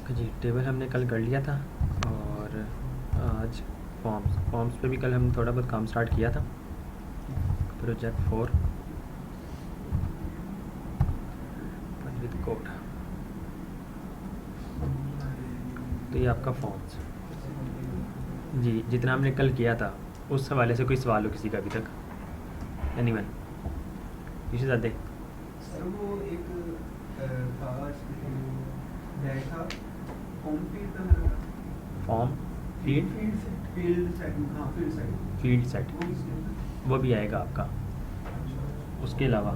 जी, table हमने कल कर लिया था और आज फॉर्म्स पे भी कल हम थोड़ा बहुत काम स्टार्ट किया था। Project 4 with code. तो ये आपका फॉर्म्स जी, जितना हमने कल किया था उस हवाले से कोई सवाल हो किसी का अभी तक? एनीवन? इशे सर वो एक था डैग था फॉर्म फील्ड का मेरा फॉर्म फील्ड फील्ड सेट हाँ फील्ड सेट वो भी आएगा आपका। उसके अलावा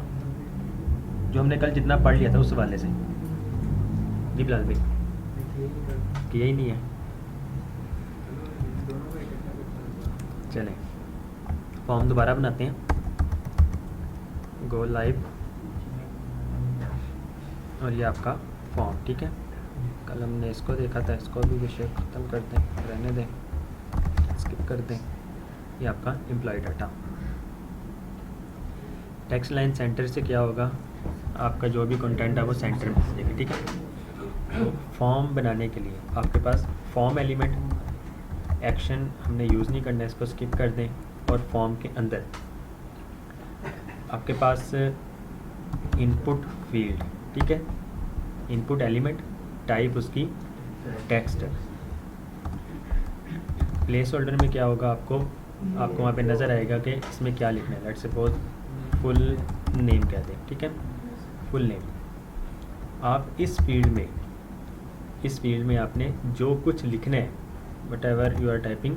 जो हमने कल जितना पढ़ लिया था उस हवाले से जी बिलाल भाई किया ही नहीं है। चलें फॉर्म दोबारा बनाते हैं। गो लाइव और ये आपका फॉर्म ठीक है। कल हमने इसको देखा था, इसको भी विषय ख़त्म कर दें, रहने दें, स्किप कर दें। ये आपका employ data. Text line center से क्या होगा, आपका जो भी कंटेंट है वो सेंटर में जाएगा ठीक है। तो फॉर्म बनाने के लिए आपके पास फॉर्म एलिमेंट एक्शन हमने यूज़ नहीं करना है, इसको स्किप कर दें। और फॉर्म के अंदर आपके पास इनपुट फील्ड ठीक है, इनपुट एलिमेंट टाइप उसकी टेक्स्ट। प्लेस होल्डर में क्या होगा, आपको वहाँ पे नज़र आएगा कि इसमें क्या लिखना है। लेट्स सपोज फुल नेम कह दें ठीक है, फुल नेम। आप इस फील्ड में आपने जो कुछ लिखना है whatever you are typing,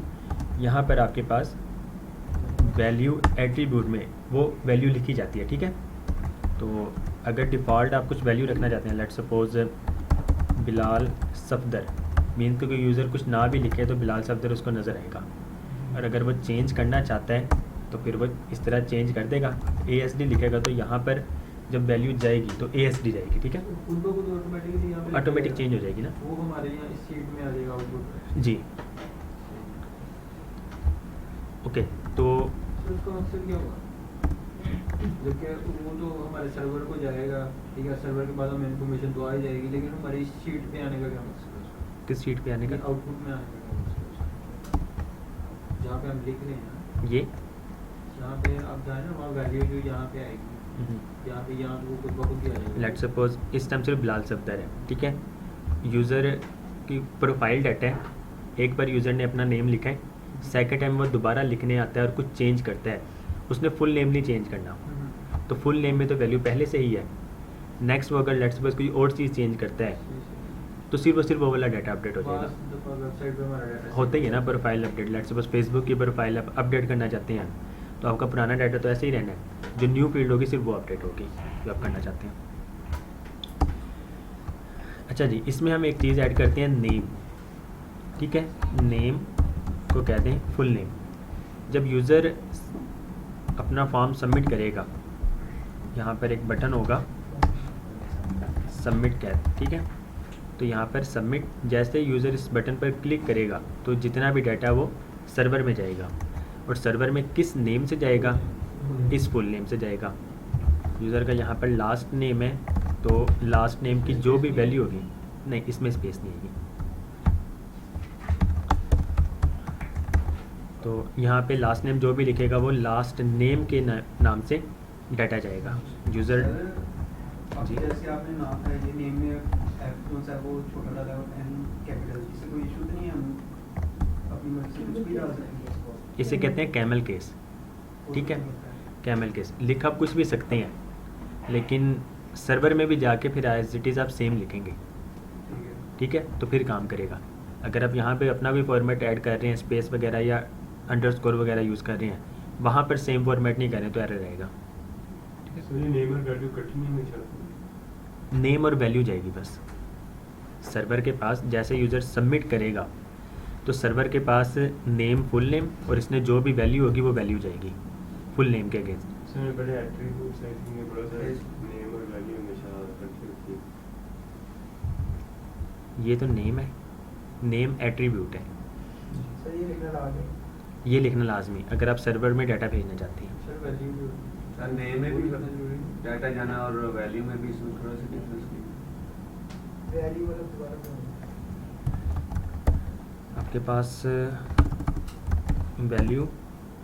यहाँ पर आपके पास वैल्यू एट्रीब्यूट में वो वैल्यू लिखी जाती है ठीक है। तो अगर डिफ़ॉल्ट आप कुछ वैल्यू रखना चाहते हैं, let's suppose Bilal Safdar, mean तो कोई यूज़र कुछ ना भी लिखे तो बिलाल सफदर उसको नज़र आएगा। और अगर वो चेंज करना चाहता है तो फिर वो इस तरह चेंज कर देगा, ASD लिखेगा तो यहाँ पर जब वैल्यू जाएगी तो ASD जाएगी ठीक है। उनको खुद ऑटोमेटिकली ऑटोमेटिक चेंज हो जाएगी ना, वो हमारे यहाँ इस शीट में आ जाएगा आउटपुट जी। ओके तो उसका मकसद क्या होगा, जबकि वो तो हमारे सर्वर को जाएगा ठीक है, सर्वर के बाद हमें इन्फॉर्मेशन तो आ ही जाएगी, लेकिन हमारी इस शीट पे आने का क्या मकसद है उसका? किस शीट पे आने का? आउटपुट में आने का क्या मकसद है उसका? जहाँ पे हम लिख रहे हैं ये यहाँ पे आप जाए ना, वहाँ वैल्यू जो यहाँ पे आएगी, यहाँ पे यहाँ तो वो खुद ब खुद ही आ जाएगा। लेट्स सपोज इस टाइम सिर्फ बिलाल सफदर है ठीक है। यूज़र की प्रोफाइल डाटा है, एक बार यूज़र ने अपना नेम लिखा है, सेकंड टाइम वो दोबारा लिखने आता है और कुछ चेंज करता है, उसने फुल नेम नहीं चेंज करना। तो फुल नेम में तो वैल्यू पहले से ही है। नेक्स्ट वो अगर लेट्स सपोज कोई और चीज़ चेंज करता है तो सिर्फ वो वाला डाटा अपडेट हो जाएगा। वेबसाइट पे हमारा डाटा होता ही है ना profile update. Let's suppose Facebook की प्रोफाइल आप अपडेट करना चाहते हैं तो आपका पुराना डाटा तो ऐसे ही रहना है, जो न्यू फील्ड होगी सिर्फ वो अपडेट होगी जो आप करना चाहते हैं। अच्छा जी, इसमें हम एक चीज़ ऐड करते हैं, नेम ठीक है। नेम को कहते हैं फुल नेम। जब यूज़र अपना फॉर्म सबमिट करेगा, यहाँ पर एक बटन होगा सबमिट कह ठीक है। तो यहाँ पर सबमिट, जैसे यूज़र इस बटन पर क्लिक करेगा तो जितना भी डाटा वो सर्वर में जाएगा। और सर्वर में किस नेम से जाएगा, इस फुल नेम से जाएगा। यूज़र का यहाँ पर लास्ट नेम है तो लास्ट नेम की जो भी वैल्यू होगी, नहीं इसमें स्पेस नहीं होगी, तो यहाँ पे लास्ट नेम जो भी लिखेगा वो लास्ट नेम के नाम से डाटा जाएगा। यूज़र जी जैसे आपने नाम है ये नेम में एफ कौन सा वो छोटा डाला और एन कैपिटल, इससे कोई इशू नहीं है, हम अपनी मर्जी से कुछ भी डाल सकते हैं। इसे कहते हैं कैमल केस ठीक है। कैमल केस लिख आप कुछ भी सकते हैं, लेकिन सर्वर में भी जाके फिर एज इट इज़ आप सेम लिखेंगे ठीक है, तो फिर काम करेगा। अगर आप यहाँ पे अपना कोई फॉर्मेट ऐड कर रहे हैं, स्पेस वगैरह या अंडरस्कोर वगैरह यूज़ कर रहे हैं, वहाँ पर सेम फॉर्मेट नहीं करें तो एरर रहेगा। नेम और वैल्यू जाएगी बस सर्वर के पास। जैसे यूज़र सबमिट करेगा तो सर्वर के पास नेम फुल नेम और इसने जो भी वैल्यू होगी वो वैल्यू जाएगी फुल नेम के अगेंस्ट। ये तो नेम है, नेम एट्रीब्यूट है, ये लिखना लाजमी अगर आप सर्वर में डाटा भेजना चाहते हैं। नेम में भी डाटा जाना और वैल्यू में भी इसमें थोड़ा सा डिफरेंस आपके पास वैल्यू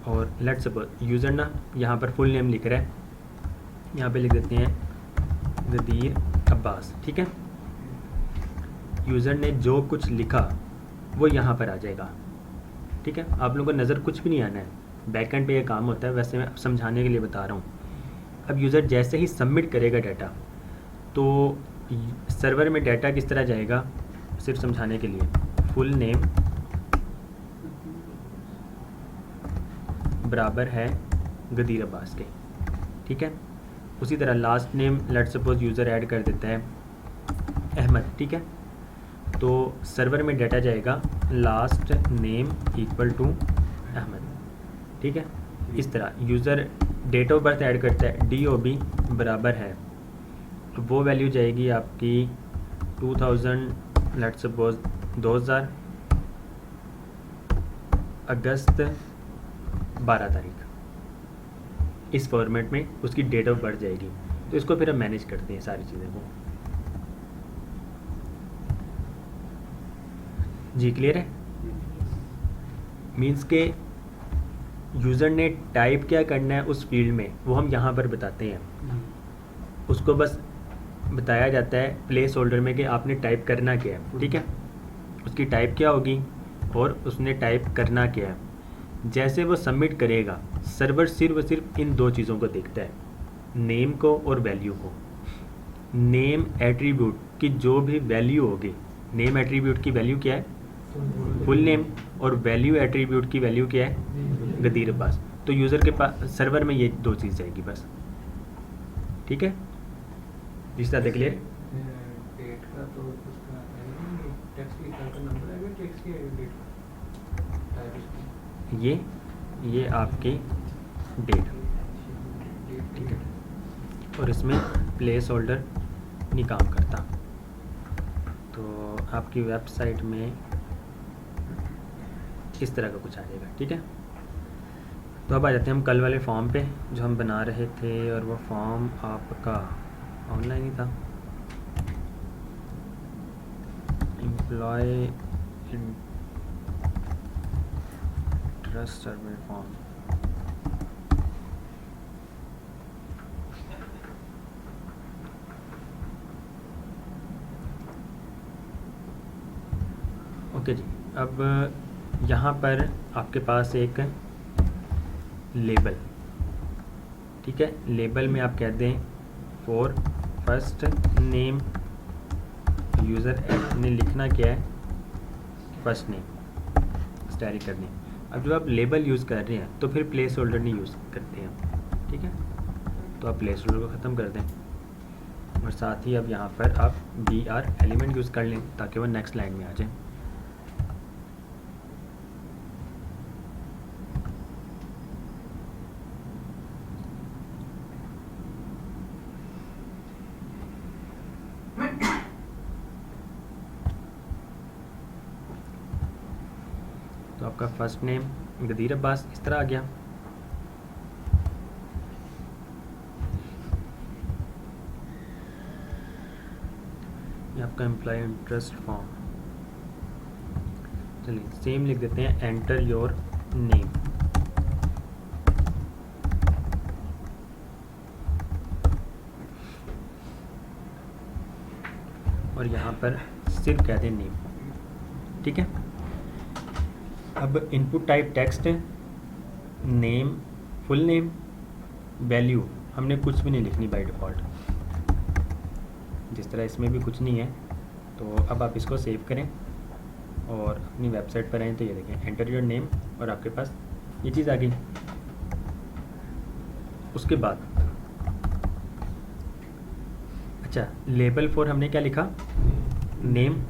और लेट सपोज यूज़र ना यहाँ पर फुल नेम लिख रहा है, यहाँ पे लिख देते हैं गदीर अब्बास, ठीक है। यूज़र ने जो कुछ लिखा वो यहाँ पर आ जाएगा, ठीक है। आप लोगों को नज़र कुछ भी नहीं आना है, बैकएंड पे ये काम होता है, वैसे मैं समझाने के लिए बता रहा हूँ। अब यूज़र जैसे ही सबमिट करेगा डाटा, तो सर्वर में डाटा किस तरह जाएगा, सिर्फ समझाने के लिए, फुल नेम बराबर है गदीर अब्बास के, ठीक है। उसी तरह last name let suppose user add कर देता है अहमद, ठीक है। तो सर्वर में डाटा जाएगा last name equal to Ahmad, ठीक है। इस तरह user date of birth add करता है, DOB बराबर है, तो वो वैल्यू जाएगी आपकी 2000 लेट सपोज 2000 अगस्त 12 तारीख, इस फॉर्मेट में उसकी डेट ऑफ बर्थ जाएगी। तो इसको फिर हम मैनेज करते हैं सारी चीज़ों को। जी क्लियर है? मीन्स के यूज़र ने टाइप क्या करना है उस फील्ड में, वो हम यहाँ पर बताते हैं। उसको बस बताया जाता है प्लेस होल्डर में कि आपने टाइप करना क्या है, ठीक है। उसकी टाइप क्या होगी और उसने टाइप करना क्या है। जैसे वो सबमिट करेगा, सर्वर सिर्फ और सिर्फ इन दो चीज़ों को देखता है, नेम को और वैल्यू को। नेम एट्रीब्यूट की जो भी वैल्यू होगी, नेम एट्रीब्यूट की वैल्यू क्या है, फुल नेम, और वैल्यू एट्रीब्यूट की वैल्यू क्या है, गदीर अब्बास। तो यूज़र के पास सर्वर में ये दो चीज़ जाएगी बस, ठीक है। रिश्ता देख लिए। डेट का तो उसका आएगा, टेक्स्ट लिखा का नंबर आएगा, टेक्स्ट की डेट टाइप इसकी, ये आपकी डेट, ठीक है। और इसमें प्लेस होल्डर नहीं काम करता। तो आपकी वेबसाइट में इस तरह का कुछ आ जाएगा, ठीक है। तो अब आ जाते हैं हम कल वाले फॉर्म पे जो हम बना रहे थे, और वो फॉर्म आपका ऑनलाइन ही था, एम्प्लॉय इंटरेस्ट सर्वे फॉर्म। ओके जी, अब यहाँ पर आपके पास एक लेबल, ठीक है। लेबल में आप कहते हैं फॉर फर्स्ट नेम, यूज़र ने लिखना क्या है, फर्स्ट नेम स्टाइल करनी। अब जब आप लेबल यूज़ कर रहे हैं तो फिर प्लेस होल्डर नहीं यूज़ करते हैं, ठीक है। तो आप प्लेस होल्डर को ख़त्म कर दें, और साथ ही अब यहाँ पर आप BR एलिमेंट यूज़ कर लें ताकि वो नेक्स्ट लाइन में आ जाए। तो आपका फर्स्ट नेम गदीर अब्बास इस तरह आ गया। ये आपका एम्प्लॉय इंटरेस्ट फॉर्म, चलिए सेम लिख देते हैं, एंटर योर नेम। और यहाँ पर सिर्फ कहते हैं नेम, ठीक है। अब input type text, name, full name, value हमने कुछ भी नहीं लिखनी बाय डिफ़ॉल्ट, जिस तरह इसमें भी कुछ नहीं है। तो अब आप इसको सेव करें और अपनी वेबसाइट पर आएँ तो ये देखें एंटर योर नेम, और आपके पास ये चीज़ आ गई। उसके बाद अच्छा, लेबल फॉर हमने क्या लिखा, नेम।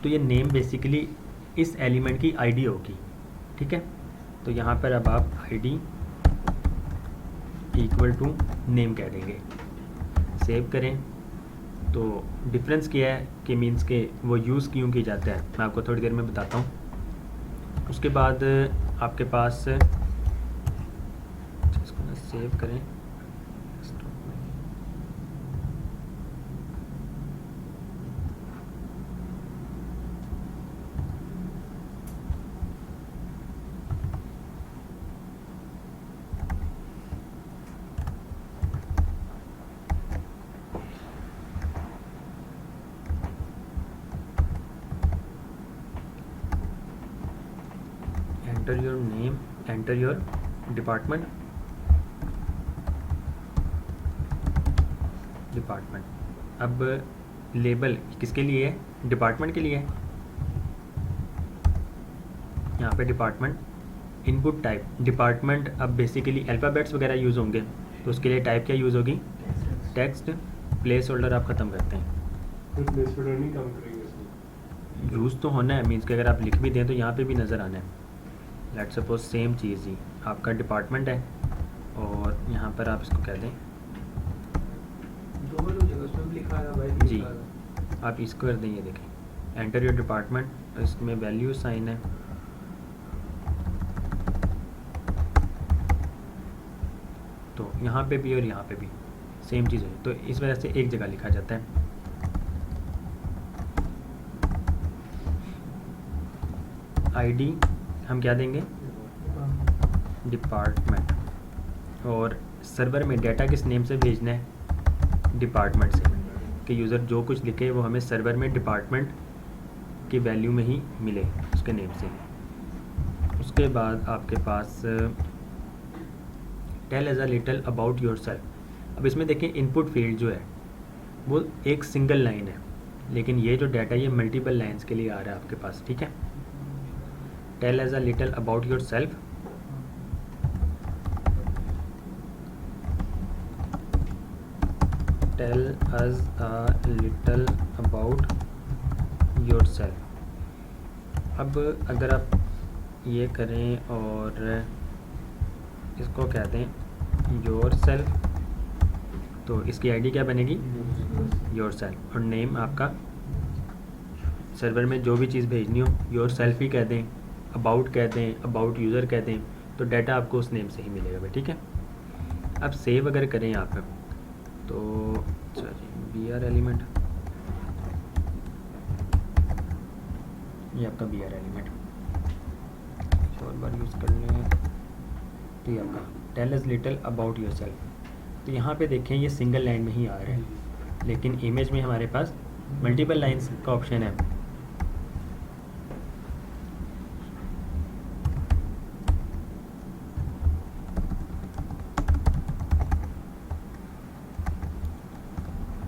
तो ये नेम बेसिकली इस एलिमेंट की आईडी होगी, ठीक है। तो यहाँ पर अब आप आईडी इक्वल टू नेम कह देंगे, सेव करें। तो डिफरेंस क्या है कि मीन्स के वो यूज़ क्यों किया जाता है, मैं आपको थोड़ी देर में बताता हूँ। उसके बाद आपके पास इसको ना सेव करें, enter your name, enter your department, अब लेबल किसके लिए है? डिपार्टमेंट के लिए है। यहाँ पे डिपार्टमेंट, इनपुट टाइप डिपार्टमेंट। अब बेसिकली अल्फ़ाबेट्स वगैरह यूज़ होंगे, तो उसके लिए टाइप क्या यूज़ होगी? टेक्स्ट। प्लेस होल्डर आप ख़त्म करते हैं, तो प्लेस होल्डर नहीं काम करेंगे इसमें। यूज़ तो होना है, मीन्स कि अगर आप लिख भी दें तो यहाँ पे भी नज़र आना है। लेट्स सपोज सेम चीज़ ही आपका डिपार्टमेंट है और यहाँ पर आप इसको कह दें डबल हो जाएगा, उसमें भी लिखा है भाई, जी। लिखा है। आप इसको कर दें, ये देखें एंटर योर डिपार्टमेंट, इसमें वैल्यू साइन है। तो यहाँ पे भी और यहाँ पे भी सेम चीज़ है, तो इस वजह से एक जगह लिखा जाता है। आईडी हम क्या देंगे? डिपार्टमेंट। और सर्वर में डाटा किस नेम से भेजना है? डिपार्टमेंट से, कि यूज़र जो कुछ लिखे वो हमें सर्वर में डिपार्टमेंट की वैल्यू में ही मिले, उसके नेम से। उसके बाद आपके पास tell us a little about yourself. अब इसमें देखें इनपुट फील्ड जो है वो एक सिंगल लाइन है, लेकिन ये जो डाटा ये मल्टीपल लाइंस के लिए आ रहा है आपके पास, ठीक है। Tell us a little about yourself, tell us a little about yourself. अब अगर आप ये करें और इसको कहते हैं योर सेल्फ, तो इसकी आईडी क्या बनेगी? Your self. और नेम आपका सर्वर में जो भी चीज़ भेजनी हो योर सेल्फ ही कह दें, अबाउट कह दें, अबाउट यूज़र कह दें, तो डाटा आपको उस नेम से ही मिलेगा भाई, ठीक है। अब सेव अगर करें आप तो बी आर एलिमेंट, ये आपका बी आर एलिमेंट और बार यूज़ कर लें, तो ये आपका tell us little about yourself. तो यहाँ पे देखें ये सिंगल लाइन में ही आ रहा है, लेकिन इमेज में हमारे पास मल्टीपल लाइंस का ऑप्शन है।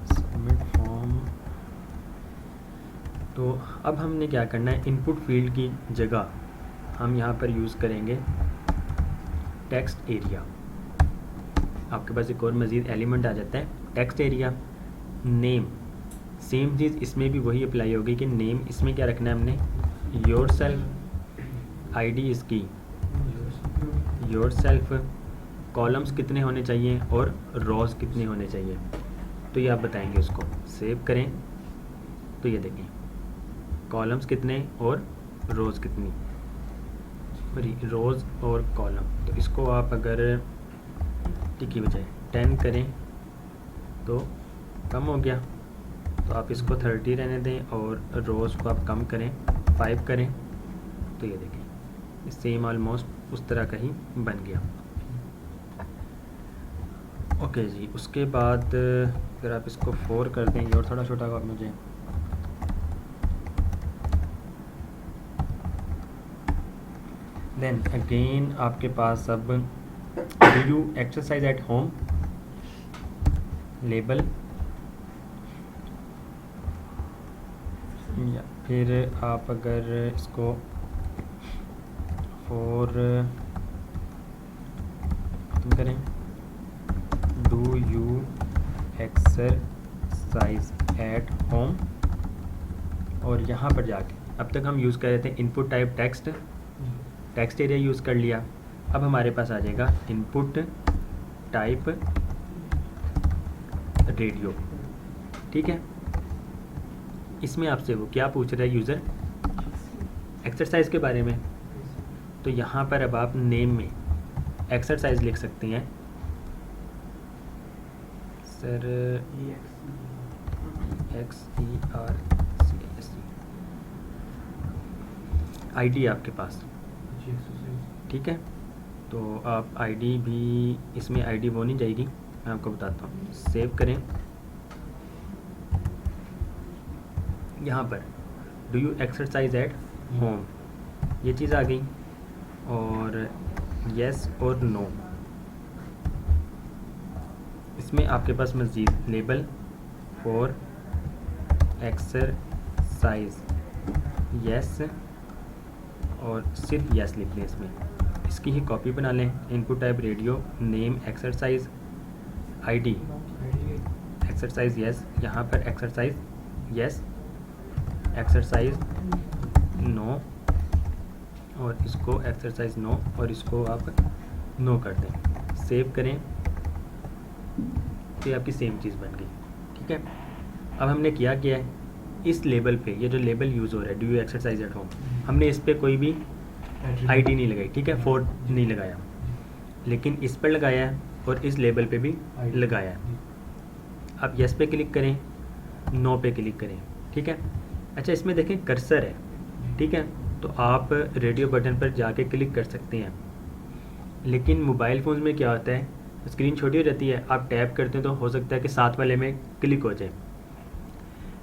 Submit form. तो अब हमने क्या करना है, इनपुट फील्ड की जगह हम यहाँ पर यूज़ करेंगे टेक्स्ट एरिया। आपके पास एक और मज़ीद एलिमेंट आ जाता है टेक्स्ट एरिया। नेम, सेम चीज़ इसमें भी वही अप्लाई होगी कि नेम इसमें क्या रखना है हमने? Your self. आईडी इसकी योर सेल्फ। कॉलम्स कितने होने चाहिए और रोज़ कितने होने चाहिए, तो ये आप बताएंगे उसको। सेव करें तो ये देखें कॉलम्स कितने और रोज़ कितनी, रोज़ और कॉलम। तो इसको आप अगर टी की बजाय 10 करें तो कम हो गया, तो आप इसको 30 रहने दें और रोज़ को आप कम करें 5 करें, तो ये देखें सेम ऑलमोस्ट उस तरह का ही बन गया। ओके जी, उसके बाद अगर आप इसको 4 कर दें, और थोड़ा छोटा और मुझे देन अगेन आपके पास अब do you exercise at home, label, या फिर आप अगर इसको फॉर खत्म करें, do you exercise at home, और यहाँ पर जाके अब तक हम यूज़ कर रहे थे input type text, text area use कर लिया। अब हमारे पास आ जाएगा इनपुट टाइप रेडियो, ठीक है। इसमें आपसे वो क्या पूछ रहा है यूज़र? एक्सरसाइज के बारे में। तो यहाँ पर अब आप नेम में एक्सरसाइज लिख सकते हैं सर, EXERCISE। आईडी आपके पास, ठीक है। तो आप आईडी भी इसमें आईडी वो नहीं जाएगी, मैं आपको बताता हूँ। सेव करें, यहाँ पर do you exercise at home, ये चीज़ आ गई। और यस और नो। इसमें आपके पास मज़ीद लेबल फॉर एक्सरसाइज यस और सिर्फ यस लिख लें इसमें। इसकी ही कॉपी बना लें। Input type radio, name exercise, ID exercise yes, यहाँ पर एक्सरसाइज यस, एक्सरसाइज नो, और इसको एक्सरसाइज नो, और इसको आप नो कर दें। सेव करें तो ये आपकी सेम चीज़ बन गई। ठीक है, अब हमने क्या है, इस लेबल पे ये जो लेबल यूज़ हो रहा है do you exercise at home, हमने इस पर कोई भी आईडी नहीं लगाई। ठीक है, फोर नहीं लगाया, लेकिन इस पर लगाया है और इस लेबल पे भी लगाया है। आप यस पे क्लिक करें, नो पे क्लिक करें। ठीक है, अच्छा इसमें देखें कर्सर है। ठीक है, तो आप रेडियो बटन पर जाके क्लिक कर सकते हैं, लेकिन मोबाइल फ़ोन में क्या होता है, स्क्रीन छोटी हो जाती है, आप टैप करते हैं तो हो सकता है कि साथ वाले में क्लिक हो जाए।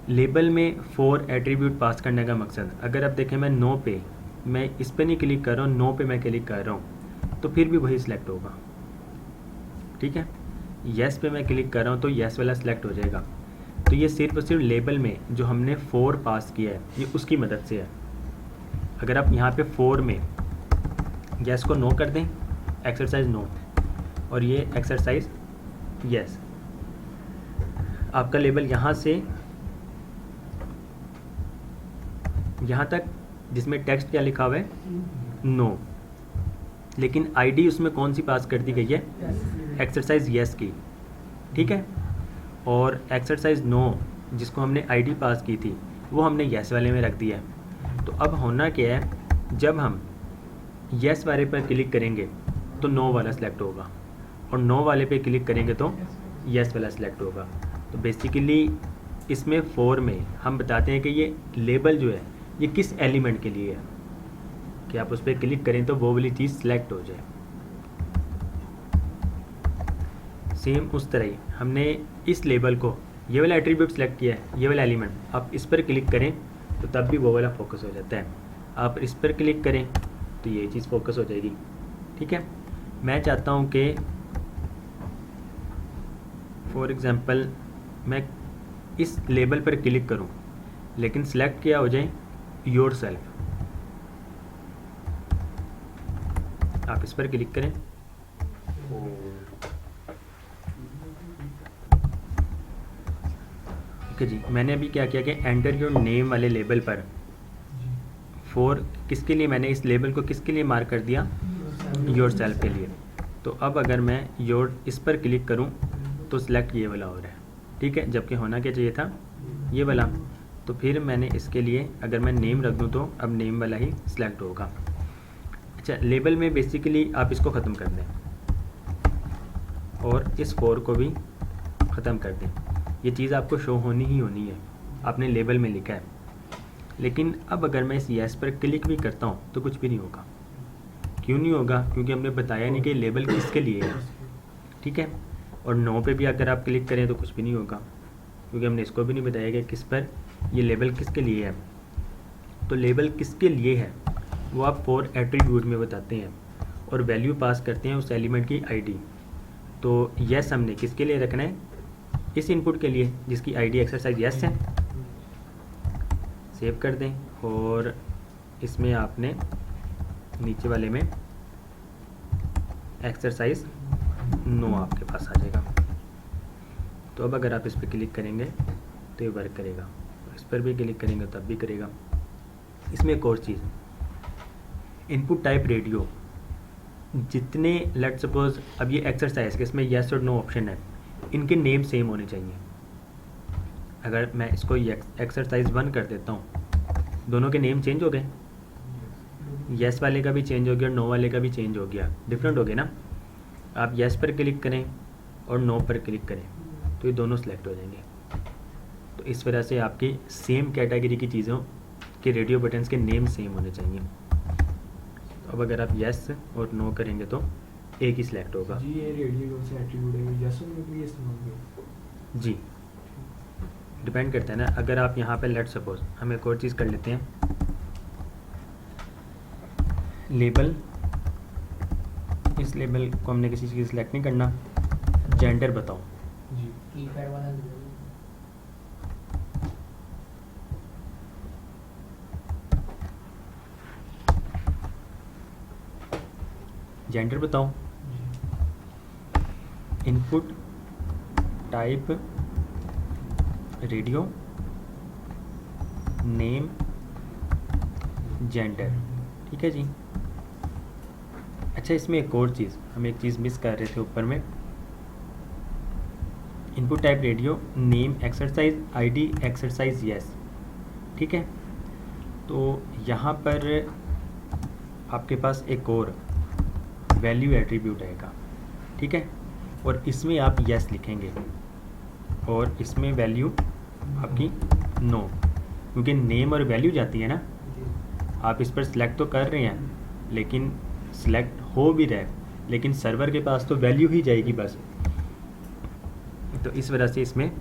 लेबल में 4 एट्रीब्यूट पास करने का मकसद, अगर आप देखें मैं नो पे, मैं इस पे नहीं क्लिक कर रहा हूँ, नो पे मैं क्लिक कर रहा हूँ, तो फिर भी वही सिलेक्ट होगा। ठीक है, यस पे मैं क्लिक कर रहा हूँ तो यस वाला सिलेक्ट हो जाएगा। तो ये सिर्फ और सिर्फ लेबल में जो हमने 4 पास किया है ये उसकी मदद से है। अगर आप यहाँ पे 4 में यस को नो कर दें, एक्सरसाइज नो, और ये एक्सरसाइज यस, आपका लेबल यहाँ से यहाँ तक जिसमें टेक्स्ट क्या लिखा हुआ है, नो, लेकिन आईडी उसमें कौन सी पास कर दी गई है, एक्सरसाइज यस की। ठीक है, और एक्सरसाइज नो जिसको हमने आईडी पास की थी वो हमने यस वाले में रख दिया है। तो अब होना क्या है, जब हम यस वाले पर क्लिक करेंगे तो नो वाला सिलेक्ट होगा, और नो वाले पे क्लिक करेंगे तो यस वाला सिलेक्ट होगा। तो बेसिकली इसमें 4 में हम बताते हैं कि ये लेबल जो है ये किस एलिमेंट के लिए है, कि आप उस पर क्लिक करें तो वो वाली चीज़ सिलेक्ट हो जाए। सेम उस तरह ही हमने इस लेबल को, ये वाला एट्रीब्यूट सेलेक्ट किया है, ये वाला एलिमेंट, आप इस पर क्लिक करें तो तब भी वो वाला फोकस हो जाता है। आप इस पर क्लिक करें तो ये चीज़ फोकस हो जाएगी। ठीक है, मैं चाहता हूँ कि फॉर एग्ज़ाम्पल मैं इस लेबल पर क्लिक करूँ लेकिन सिलेक्ट क्या हो जाए, योर सेल्फ। आप इस पर क्लिक करें, ठीक है जी। मैंने अभी क्या किया कि एंटर योर नेम वाले लेबल पर 4 किसके लिए, मैंने इस लेबल को किसके लिए मार्क कर दिया, योर सेल्फ के लिए। तो अब अगर मैं योर इस पर क्लिक करूं तो सिलेक्ट ये वाला हो रहा है। ठीक है, जबकि होना क्या चाहिए था, ये वाला। तो फिर मैंने इसके लिए अगर मैं नेम रख दूं तो अब नेम वाला ही सिलेक्ट होगा। अच्छा, लेबल में बेसिकली आप इसको ख़त्म कर दें और इस 4 को भी ख़त्म कर दें। ये चीज़ आपको शो होनी ही होनी है, आपने लेबल में लिखा है। लेकिन अब अगर मैं इस यस पर क्लिक भी करता हूँ तो कुछ भी नहीं होगा। क्यों नहीं होगा, क्योंकि हमने बताया नहीं कि लेबल किसके लिए है। ठीक है, और नो पे भी अगर आप क्लिक करें तो कुछ भी नहीं होगा, क्योंकि हमने इसको भी नहीं बताया कि किस पर ये लेबल किसके लिए है। तो लेबल किसके लिए है वो आप 4 एट्रीब्यूट में बताते हैं और वैल्यू पास करते हैं उस एलिमेंट की आईडी। तो यस हमने किसके लिए रखना है, इस इनपुट के लिए जिसकी आईडी एक्सरसाइज यस है। सेव कर दें और इसमें आपने नीचे वाले में एक्सरसाइज नो आपके पास आ जाएगा। तो अब अगर आप इस पर क्लिक करेंगे तो ये वर्क करेगा, इस पर भी क्लिक करेंगे तब भी करेगा। इसमें एक और चीज़, इनपुट टाइप रेडियो, जितने लेट सपोज अब ये एक्सरसाइज के इसमें यस और नो ऑप्शन है, इनके नेम सेम होने चाहिए। अगर मैं इसको एक्सरसाइज 1 कर देता हूँ, दोनों के नेम चेंज हो गए, यस वाले का भी चेंज हो गया, नो वाले का भी चेंज हो गया, डिफरेंट हो गए ना। आप यस पर क्लिक करें और नो पर क्लिक करें तो ये दोनों सेलेक्ट हो जाएंगे। तो इस वजह से आपकी सेम कैटेगरी की चीज़ों के रेडियो बटन्स के नेम सेम होने चाहिए। तो अब अगर आप यस और नो करेंगे तो एक ही सिलेक्ट होगा जी। ये रेडियो कौन सा एट्रीब्यूट है, यस और नो के लिए इस्तेमाल करें जी, डिपेंड करता है ना। अगर आप यहाँ पे लेट सपोज हम एक और चीज़ कर लेते हैं, लेबल इस लेबल को हमने किसी चीज़ की सिलेक्ट नहीं करना। जेंडर बताओ, जी कीपैड वाला दे दो। जेंडर बताओ। Input type radio, name, gender. ठीक है जी। अच्छा, इसमें एक और चीज़, हम एक चीज़ मिस कर रहे थे ऊपर में। Input type radio, name exercise, ID exercise yes. ठीक है, तो यहाँ पर आपके पास एक और वैल्यू एट्रीब्यूट आएगा। ठीक है, और इसमें आप यस लिखेंगे और इसमें वैल्यू आपकी नो, क्योंकि नेम और वैल्यू जाती है ना। आप इस पर सिलेक्ट तो कर रहे हैं, लेकिन सिलेक्ट हो भी रहा है, लेकिन सर्वर के पास तो वैल्यू ही जाएगी बस। तो इस वजह से इसमें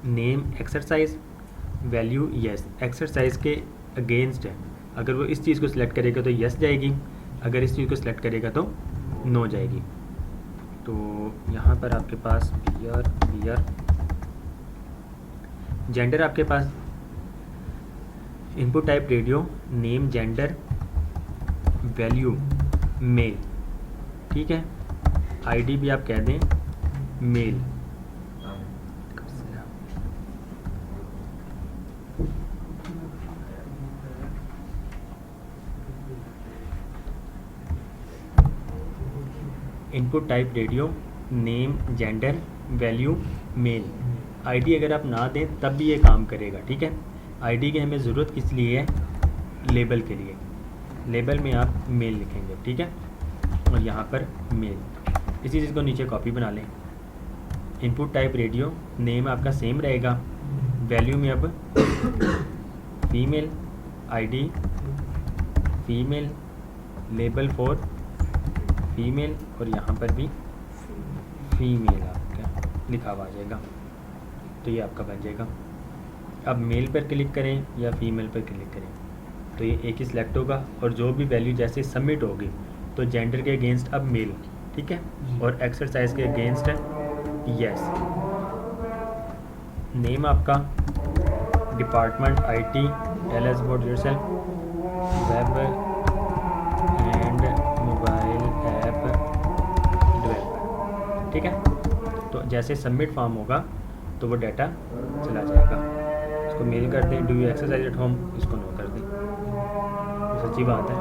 name exercise, value yes. Exercise के अगेंस्ट है, अगर वो इस चीज़ को सिलेक्ट करेगा तो यस जाएगी, अगर इस चीज़ को सिलेक्ट करेगा तो नो जाएगी। तो यहाँ पर आपके पास बियर जेंडर, आपके पास input type radio, name, gender, value male. ठीक है, आईडी भी आप कह दें male. Input type radio, name, gender, value male. ID अगर आप ना दें तब भी ये काम करेगा। ठीक है, आईडी की हमें ज़रूरत किस लिए है? लेबल के लिए। लेबल में आप मेल लिखेंगे। ठीक है, और यहाँ पर मेल, इसी चीज़ को नीचे कॉपी बना लें। इनपुट टाइप रेडियो, नेम आपका सेम रहेगा, वैल्यू में अब female, ID female, label for female, और यहाँ पर भी फीमेल आपका लिखा हुआ आ जाएगा। तो ये आपका बन जाएगा। अब मेल पर क्लिक करें या फीमेल पर क्लिक करें तो ये एक ही सिलेक्ट होगा, और जो भी वैल्यू जैसे सबमिट होगी तो जेंडर के अगेंस्ट अब मेल। ठीक है, और एक्सरसाइज के अगेंस्ट यस। नेम आपका department IT, tell us about yourself, web and mobile app developer. ठीक है, तो जैसे सबमिट फॉर्म होगा तो वो डाटा चला जाएगा। इसको मेल कर दें, do you exercise at home, इसको नो कर दें। सच्ची बात है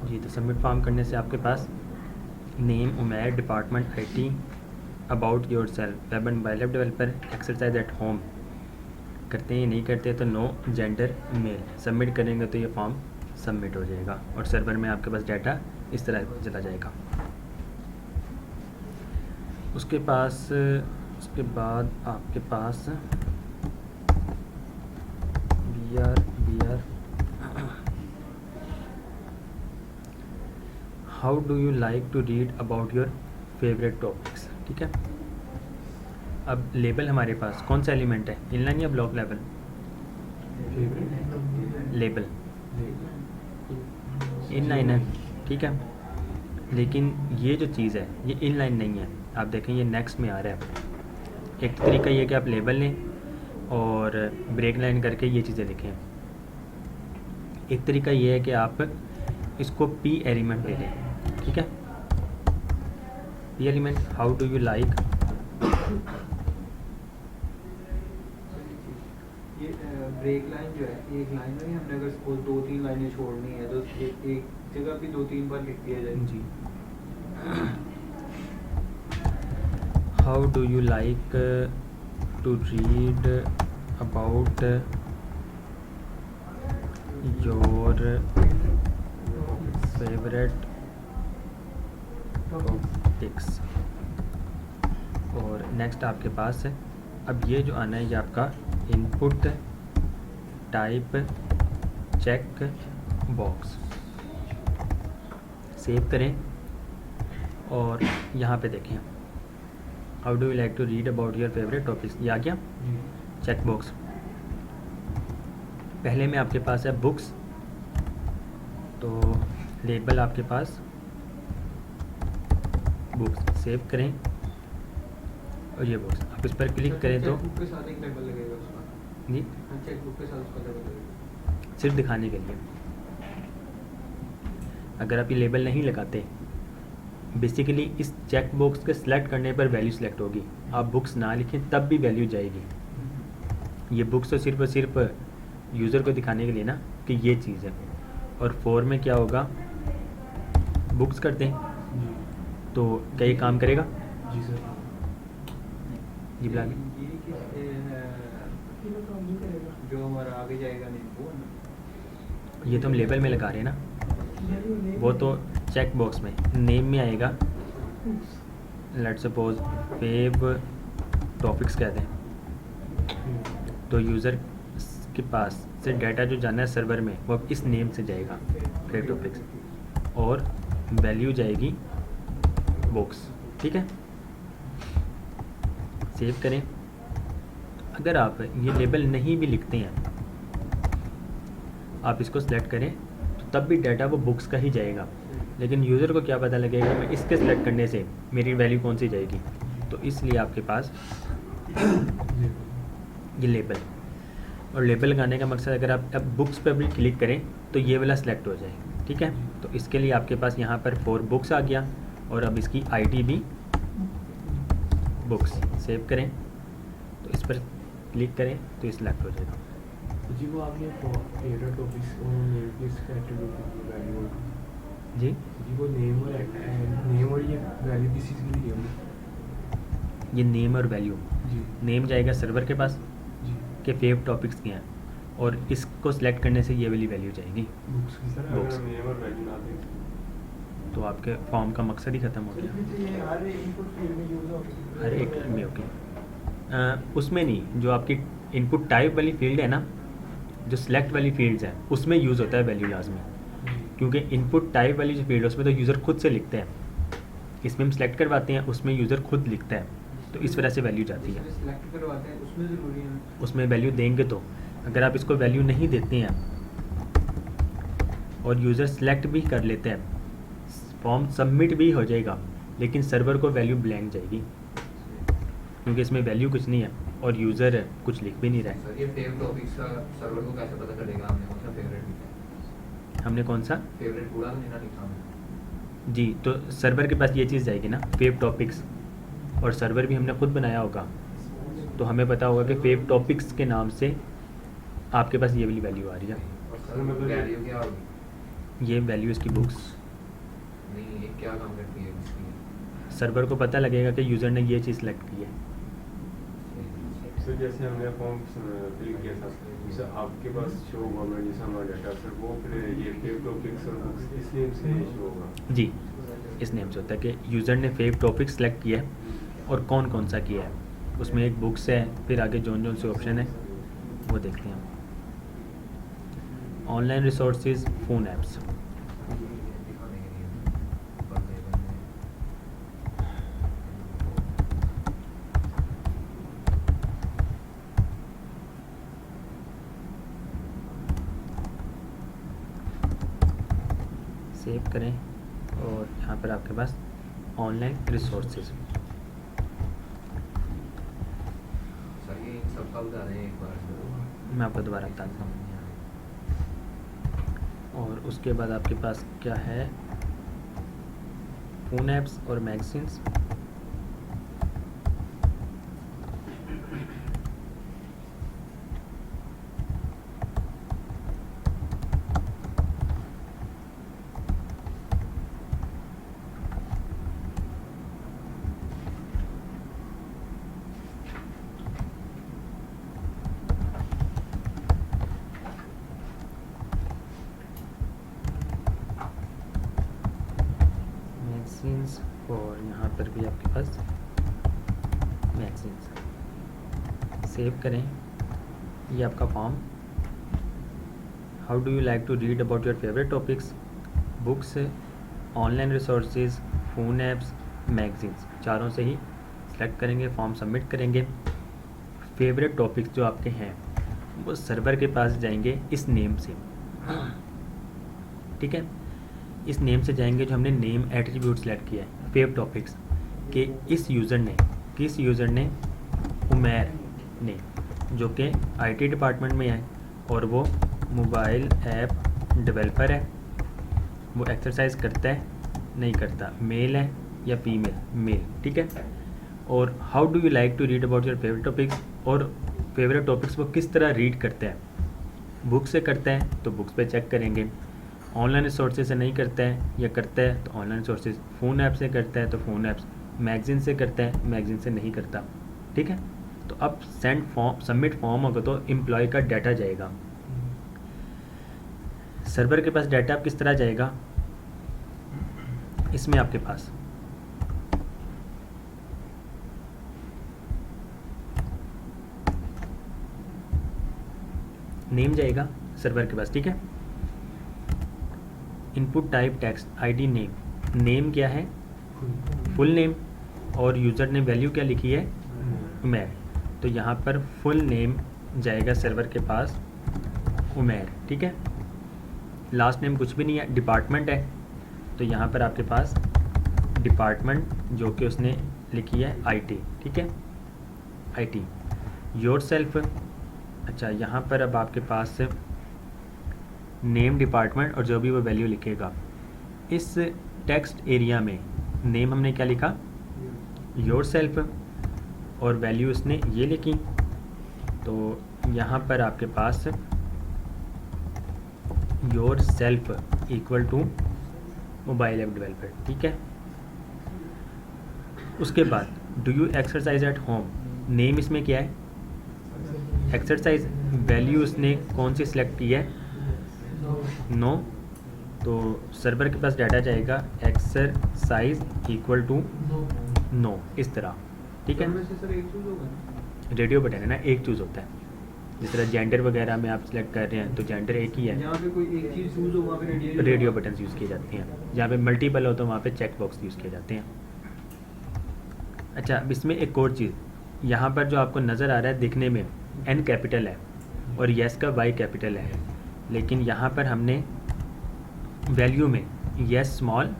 जी। तो सबमिट फॉर्म करने से आपके पास name Umair, department IT, about yourself, web and mobile app developer, exercise at home करते हैं, नहीं करते तो नो, जेंडर मेल। सबमिट करेंगे तो ये फॉर्म सबमिट हो जाएगा और सर्वर में आपके पास डाटा इस तरह चला जाएगा। उसके बाद आपके पास बियर how do you like to read about your favourite topics. ठीक है, अब लेबल हमारे पास कौन सा एलिमेंट है, इनलाइन या ब्लॉक लेवल? लेबल इनलाइन है। ठीक है, लेकिन ये जो चीज़ है ये इनलाइन नहीं है। आप देखें ये नेक्स्ट में आ रहा है। एक तरीका ये कि आप लेबल लें और ब्रेक लाइन करके ये चीज़ें लिखें। एक तरीका ये है कि आप इसको पी एलिमेंट ले लें। ठीक है, P element, how do you like. ये ब्रेक लाइन जो है, एक लाइन में हमने अगर सपोज 2-3 लाइनें छोड़नी है तो एक जगह भी 2-3 बार लिख दिया जाए जी। How do you like to read about your favourite topics. और नेक्स्ट आपके पास है, अब ये जो आना है ये आपका input type check box. Save करें और यहाँ पे देखें how do you like to read about your favourite topics. ये आ गया चेक बॉक्स। पहले में आपके पास है बुक्स तो लेबल आपके पास बुक्स सेव करें और ये बुक्स आप इस पर क्लिक करें तो चेकबुक के साथ एक लेबल लगेगा उसका। जी हाँ, चेकबुक के साथ उसका लेबल लगेगा। सिर्फ दिखाने के लिए। अगर आप ये लेबल नहीं लगाते, बेसिकली इस चेक बॉक्स के सिलेक्ट करने पर वैल्यू सिलेक्ट होगी। आप बुक्स ना लिखें तब भी वैल्यू जाएगी। ये बुक्स तो सिर्फ और सिर्फ यूज़र को दिखाने के लिए ना कि ये चीज़ है। और फोर में क्या होगा, बुक्स करते हैं जी तो क्या ये काम करेगा? जी सर। जी बिलाल, ये किससे है जो हमारा आगे जाएगा? नहीं वो ना, ये तो हम लेबल में लगा रहे हैं ना, वो तो चेक बॉक्स में नेम में आएगा। लेट्स सपोज वेब टॉपिक्स कहते हैं, तो यूज़र के पास से डाटा जो जाना है सर्वर में वो अब इस नेम से जाएगा वेब टॉपिक्स, और वैल्यू जाएगी बुक्स। ठीक है, सेव करें। अगर आप ये लेबल नहीं भी लिखते हैं, आप इसको सिलेक्ट करें तो तब भी डाटा वो बुक्स का ही जाएगा। लेकिन यूज़र को क्या पता लगेगा मैं इसके सिलेक्ट करने से मेरी वैल्यू कौन सी जाएगी? तो इसलिए आपके पास ये लेबल, और लेबल लगाने का मकसद अगर आप अब बुक्स पर भी क्लिक करें तो ये वाला सिलेक्ट हो जाए। ठीक है, तो इसके लिए आपके पास यहाँ पर 4 बुक्स आ गया और अब इसकी आईडी भी बुक्स। सेव करें तो इस पर क्लिक करें तो ये सिलेक्ट हो जाएगा। जी वो आपने फेवरेट टॉपिक्स इसका एट्रीब्यूट वैल्यू जी जी वो नेम और ये वैल्यू किस चीज़ के लिए होगी? ये नेम और वैल्यू, जी नेम जाएगा सर्वर के पास जी के फेव टॉपिक्स के हैं, और इसको सिलेक्ट करने से ये वाली वैल्यू जाएगी। बुक्स की सर Books। अगर नेम और वैल्यू ना दें तो आपके फॉर्म का मकसद ही ख़त्म हो गया। हर इनपुट फील्ड में यूज होगी। हर एक में ओके, उसमें नहीं, जो आपकी इनपुट टाइप वाली फील्ड है ना, जो सिलेक्ट वाली फील्ड्स हैं उसमें यूज़ होता है वैल्यू लाजमी, क्योंकि इनपुट टाइप वाली जो फील्ड है उसमें तो यूज़र खुद से लिखते हैं, इसमें हम सेलेक्ट करवाते हैं, उसमें यूज़र खुद लिखता है, तो इस वजह से वैल्यू जाती है। सिलेक्ट करवाते हैं उसमें ज़रूरी है। उसमें वैल्यू देंगे तो, अगर आप इसको वैल्यू नहीं देते हैं और यूज़र सेलेक्ट भी कर लेते हैं, फॉर्म सबमिट भी हो जाएगा लेकिन सर्वर को वैल्यू ब्लैंक जाएगी, क्योंकि इसमें वैल्यू कुछ नहीं है और यूज़र कुछ लिख भी नहीं रहा है। सर ये फेव टॉपिक्स का सर्वर को कैसे पता चलेगा हमने कौन सा फेवरेट लिखा है? हमने कौन सा? फेवरेट पूरा तो नहीं ना लिखा हमने। जी, तो सर्वर के पास ये चीज़ जाएगी ना फेव टॉपिक्स, और सर्वर भी हमने खुद बनाया होगा, तो हमें पता होगा कि फेव टॉपिक्स के नाम से आपके पास ये वाली वैल्यू आ रही है। और सर वैल्यू क्या होगी? ये वैल्यू इसकी बुक्स। नहीं ये क्या काम करती है इसकी? सर्वर को पता लगेगा कि यूज़र ने ये चीज़ सेलेक्ट की है। सर जैसे हमने फॉर्म फिल किया था, जैसे आपके पास शो होगा मैं जैसा हमारा डाटा सर वो फिर ये फेव टॉपिक्स और बुक्स इस नेम से शो होगा? जी, इस नेम से होता है कि यूज़र ने फेव टॉपिक सेलेक्ट किया है और कौन कौन सा किया है। उसमें एक बुक्स है, फिर आगे जौन से ऑप्शन है वो देखते हैं हम। Online resources, phone apps. दिखाने के लिए बंदे बंदे सेव करें और यहाँ पर आपके पास ऑनलाइन रिसोर्सेज। सर ये इन सब का बता दें एक बार सर। मैं आपको दोबारा बताता हूँ। और उसके बाद आपके पास क्या है, फ़ोन ऐप्स और मैगजीन्स। मैगजीन्स, और यहाँ पर भी आपके पास मैगजीन्स। सेव करें। ये आपका form, how do you like to read about your favourite topics, books, online resources, phone apps, magazines, चारों से ही सेलेक्ट करेंगे, फॉर्म सबमिट करेंगे। फेवरेट टॉपिक्स जो आपके हैं वो सर्वर के पास जाएंगे इस नेम से, ठीक है। इस नेम से जाएंगे, जो हमने नेम एट्रीब्यूट सेलेक्ट किया है फेव टॉपिक्स के, इस यूज़र ने उमैर ने, जो कि आईटी डिपार्टमेंट में है और वो मोबाइल ऐप डेवलपर है, वो एक्सरसाइज करता है नहीं करता, मेल है या फीमेल, मेल, ठीक है। और how do you like to read about your favourite topics, और फेवरेट टॉपिक्स वो किस तरह रीड करता है, बुक से करता है तो बुक्स पे चेक करेंगे, ऑनलाइन सोर्सेज से नहीं करता है या करता है तो ऑनलाइन सोर्सेज, फ़ोन ऐप से करता है तो फ़ोन ऐप्स, मैगज़ीन से करता है मैगज़ीन से नहीं करता, ठीक है। तो अब सेंड फॉर्म सबमिट फॉर्म होगा तो एम्प्लॉय का डाटा जाएगा सर्वर के पास। डाटा आप किस तरह जाएगा, इसमें आपके पास नेम जाएगा सर्वर के पास, ठीक है। Input type text ID name, name क्या है, फुल नेम, और यूज़र ने वैल्यू क्या लिखी है, उमैर, तो यहाँ पर फुल नेम जाएगा सर्वर के पास उमैर, ठीक है। लास्ट नेम कुछ भी नहीं है, डिपार्टमेंट है तो यहाँ पर आपके पास डिपार्टमेंट जो कि उसने लिखी है आईटी, ठीक है, आईटी। योर सेल्फ, अच्छा यहाँ पर अब आपके पास नेम डिपार्टमेंट और जो भी वो वैल्यू लिखेगा, इस टेक्स्ट एरिया में नेम हमने क्या लिखा, योर सेल्फ, और वैल्यू उसने ये लिखी, तो यहाँ पर आपके पास yourself equal to mobile app developer, ठीक है। उसके बाद do you exercise at home, name इसमें क्या है, एक्सरसाइज, वैल्यू उसने कौन सी सिलेक्ट की है, नो, तो सर्वर के पास डाटा जाएगा एक्सरसाइज इक्वल टू नो, इस तरह, ठीक है। में से सर एक चूज होगा ना? रेडियो बटन है ना, एक चूज़ होता है, जिस तरह जेंडर वगैरह में आप सिलेक्ट कर रहे हैं तो जेंडर एक ही है, जहाँ पे कोई एक चीज चूज हो वहाँ पे रेडियो बटन यूज़ किए जाते हैं, जहाँ पे मल्टीपल हो तो वहाँ पे चेक बॉक्स यूज़ किए जाते हैं। अच्छा, अब इसमें एक और चीज़, यहाँ पर जो आपको नज़र आ रहा है दिखने में एन कैपिटल है और यस का वाई कैपिटल है, लेकिन यहाँ पर हमने वैल्यू में यस स्मॉल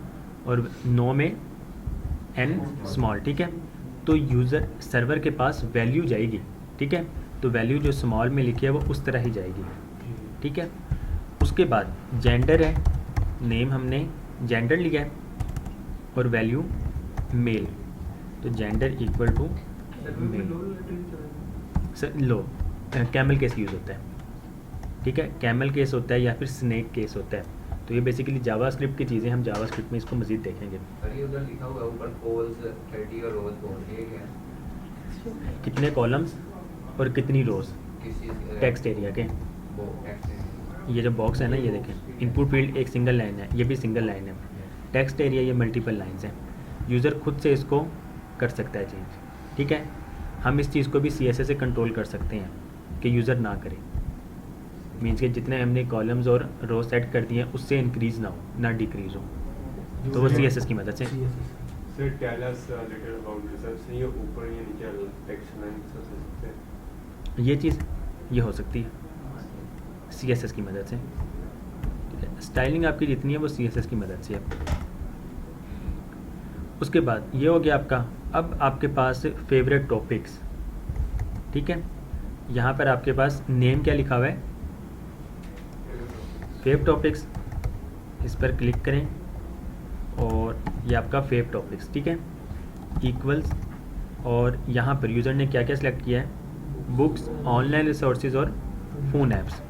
और नो में एन स्मॉल, ठीक है। तो यूज़र सर्वर के पास वैल्यू जाएगी, ठीक है, तो वैल्यू जो स्मॉल में लिखी है वो उस तरह ही जाएगी, ठीक है। उसके बाद जेंडर है, नेम हमने जेंडर लिया है और वैल्यू मेल, तो gender equal to male, sir lower camel case use होता है, ठीक है, कैमल केस होता है या फिर स्नेक केस होता है। तो ये बेसिकली जावास्क्रिप्ट की चीज़ें, हम जावास्क्रिप्ट में इसको मज़ीद देखेंगे। सर ये उधर लिखा हुआ है ऊपर कॉल्स 30 और रोज 4, ये क्या है? कितने कॉलम्स और कितनी रोज किस चीज़ के? टेक्स्ट एरिया के, वो टेक्स्ट ये जो बॉक्स है ना, ये देखें, इनपुट फील्ड एक सिंगल लाइन है, ये भी सिंगल लाइन है, टेक्स्ट एरिया ये मल्टीपल लाइंस हैं। यूज़र खुद से इसको कर सकता है चेंज, ठीक है। हम इस चीज़ को भी CSS से कंट्रोल कर सकते हैं कि यूज़र ना करे, मीन्स कि जितने हमने कॉलम्स और रो सेट कर दिए हैं उससे इंक्रीज़ ना हो, ना डिक्रीज़ हो, तो वो CSS की मदद से। Sir tell us little about this, ये ऊपर ये नीचे टेक्स्ट लाइन सब सकते हैं, ये चीज़ ये हो सकती है CSS की मदद से, ठीक है। स्टाइलिंग आपकी जितनी है वो CSS की मदद से है। उसके बाद ये हो गया आपका, अब आपके पास फेवरेट टॉपिक्स, ठीक है। यहाँ पर आपके पास नेम क्या लिखा हुआ है, फेव टॉपिक्स, इस पर क्लिक करें और ये आपका फेव टॉपिक्स, ठीक है, इक्वल्स, और यहाँ पर यूज़र ने क्या क्या सिलेक्ट किया है, बुक्स, ऑनलाइन रिसोर्सेज और फ़ोन ऐप्स।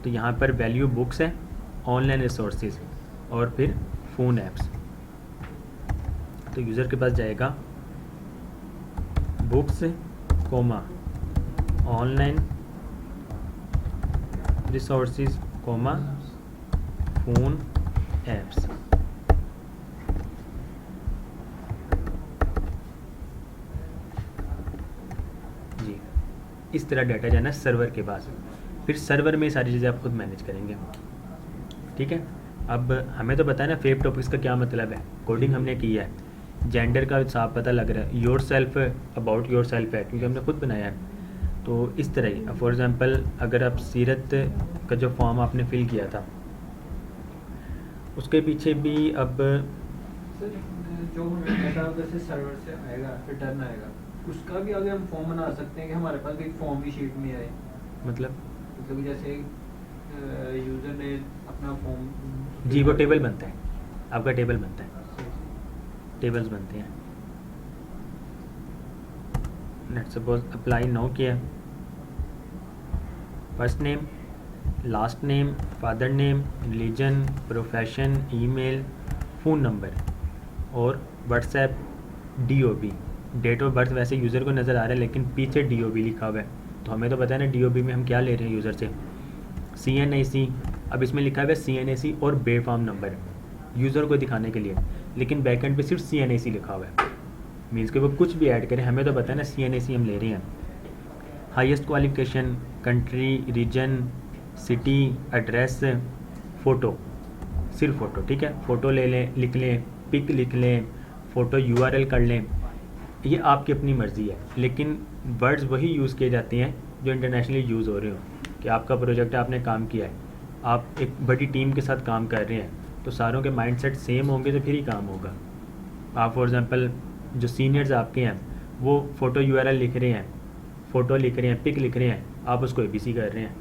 तो यहाँ पर वैल्यू बुक्स है, ऑनलाइन रिसोर्सेज और फिर फ़ोन ऐप्स। तो यूज़र के पास जाएगा books comma online resources comma phone apps. जी, इस तरह डाटा जाना सर्वर के पास, फिर सर्वर में सारी चीज़ें आप खुद मैनेज करेंगे, ठीक है। अब हमें तो पता है ना फेव टॉपिक्स का क्या मतलब है, कोडिंग हमने की है, जेंडर का साफ पता लग रहा है, your self about your self है क्योंकि हमने खुद बनाया है। तो इस तरह ही फॉर एग्ज़ाम्पल अगर आप सीरत का जो फॉर्म आपने फिल किया था, उसके पीछे भी अब सर जो हमें डाटा जैसे सर्वर से आएगा रिटर्न आएगा, उसका भी आगे हम फॉर्म बना सकते हैं कि हमारे पास भी फॉर्म की शीट में आए। मतलब मतलब जैसे यूज़र ने अपना फॉर्म जी वो टेबल बनता है, आपका टेबल बनता है, टेबल्स बनते हैं। लेट्स सपोज अप्लाई नाउ किया, first name, last name, father name, religion, profession, email, phone number और WhatsApp, DOB, date of birth वैसे यूज़र को नज़र आ रहा है लेकिन पीछे DOB लिखा हुआ है, तो हमें तो पता है ना DOB में हम क्या ले रहे हैं यूज़र से। CNAC, अब इसमें लिखा हुआ है CNAC और बेफार्म नंबर यूज़र को दिखाने के लिए, लेकिन बैकएंड पे सिर्फ CNAC लिखा हुआ है, मीन्स कि वो कुछ भी ऐड करें हमें तो पता है ना CNAC हम ले रहे हैं। Highest qualification, country, region, city, address, photo, सिर्फ फ़ोटो, ठीक है, फ़ोटो ले लें, लिख लें, पिक लिख लें, फ़ोटो URL कर लें, ये आपकी अपनी मर्ज़ी है, लेकिन वर्ड्स वही यूज़ किए जाते हैं जो इंटरनेशनली यूज़ हो रहे हो, कि आपका प्रोजेक्ट है, आपने काम किया है, आप एक बड़ी टीम के साथ काम कर रहे हैं, तो सारों के माइंडसेट सेम होंगे तो फिर ही काम होगा। आप फॉर एग्ज़ाम्पल जो सीनियर्स आपके हैं वो फ़ोटो URL लिख रहे हैं, फ़ोटो लिख रहे हैं, पिक लिख रहे हैं, आप उसको ABC कर रहे हैं,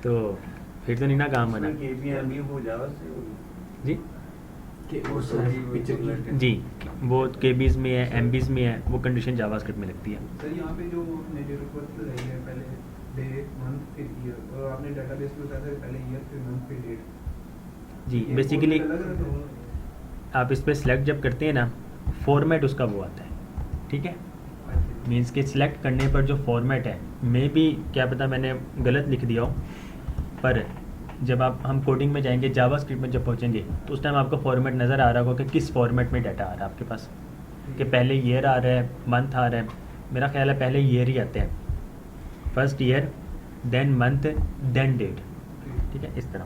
तो फिर तो नहीं ना काम बना। जी जी, वो KBs में है, MBs में है, वो कंडीशन जावास्क्रिप्ट में लगती है। सर यहाँ पे जो आपने डेट ऑफ बर्थ लगाई है, पहले डे, मंथ, फिर ईयर, और आपने डेटाबेस में बताया था पहले ईयर फिर मंथ फिर डेट। जी बेसिकली आप इस पर सिलेक्ट जब करते हैं ना, फॉर्मेट उसका वो आता है, ठीक है, मीन्स कि सिलेक्ट करने पर जो फॉर्मेट है, मे भी क्या पता मैंने गलत लिख दिया हो, पर जब हम कोडिंग में जाएंगे, जावास्क्रिप्ट में जब पहुंचेंगे तो उस टाइम आपको फॉर्मेट नज़र आ रहा होगा कि किस फॉर्मेट में डाटा आ रहा है आपके पास, कि पहले ईयर आ रहा है, मंथ आ रहा है, मेरा ख्याल है पहले ईयर ही आते हैं, first year, then month, then date, ठीक है, इस तरह।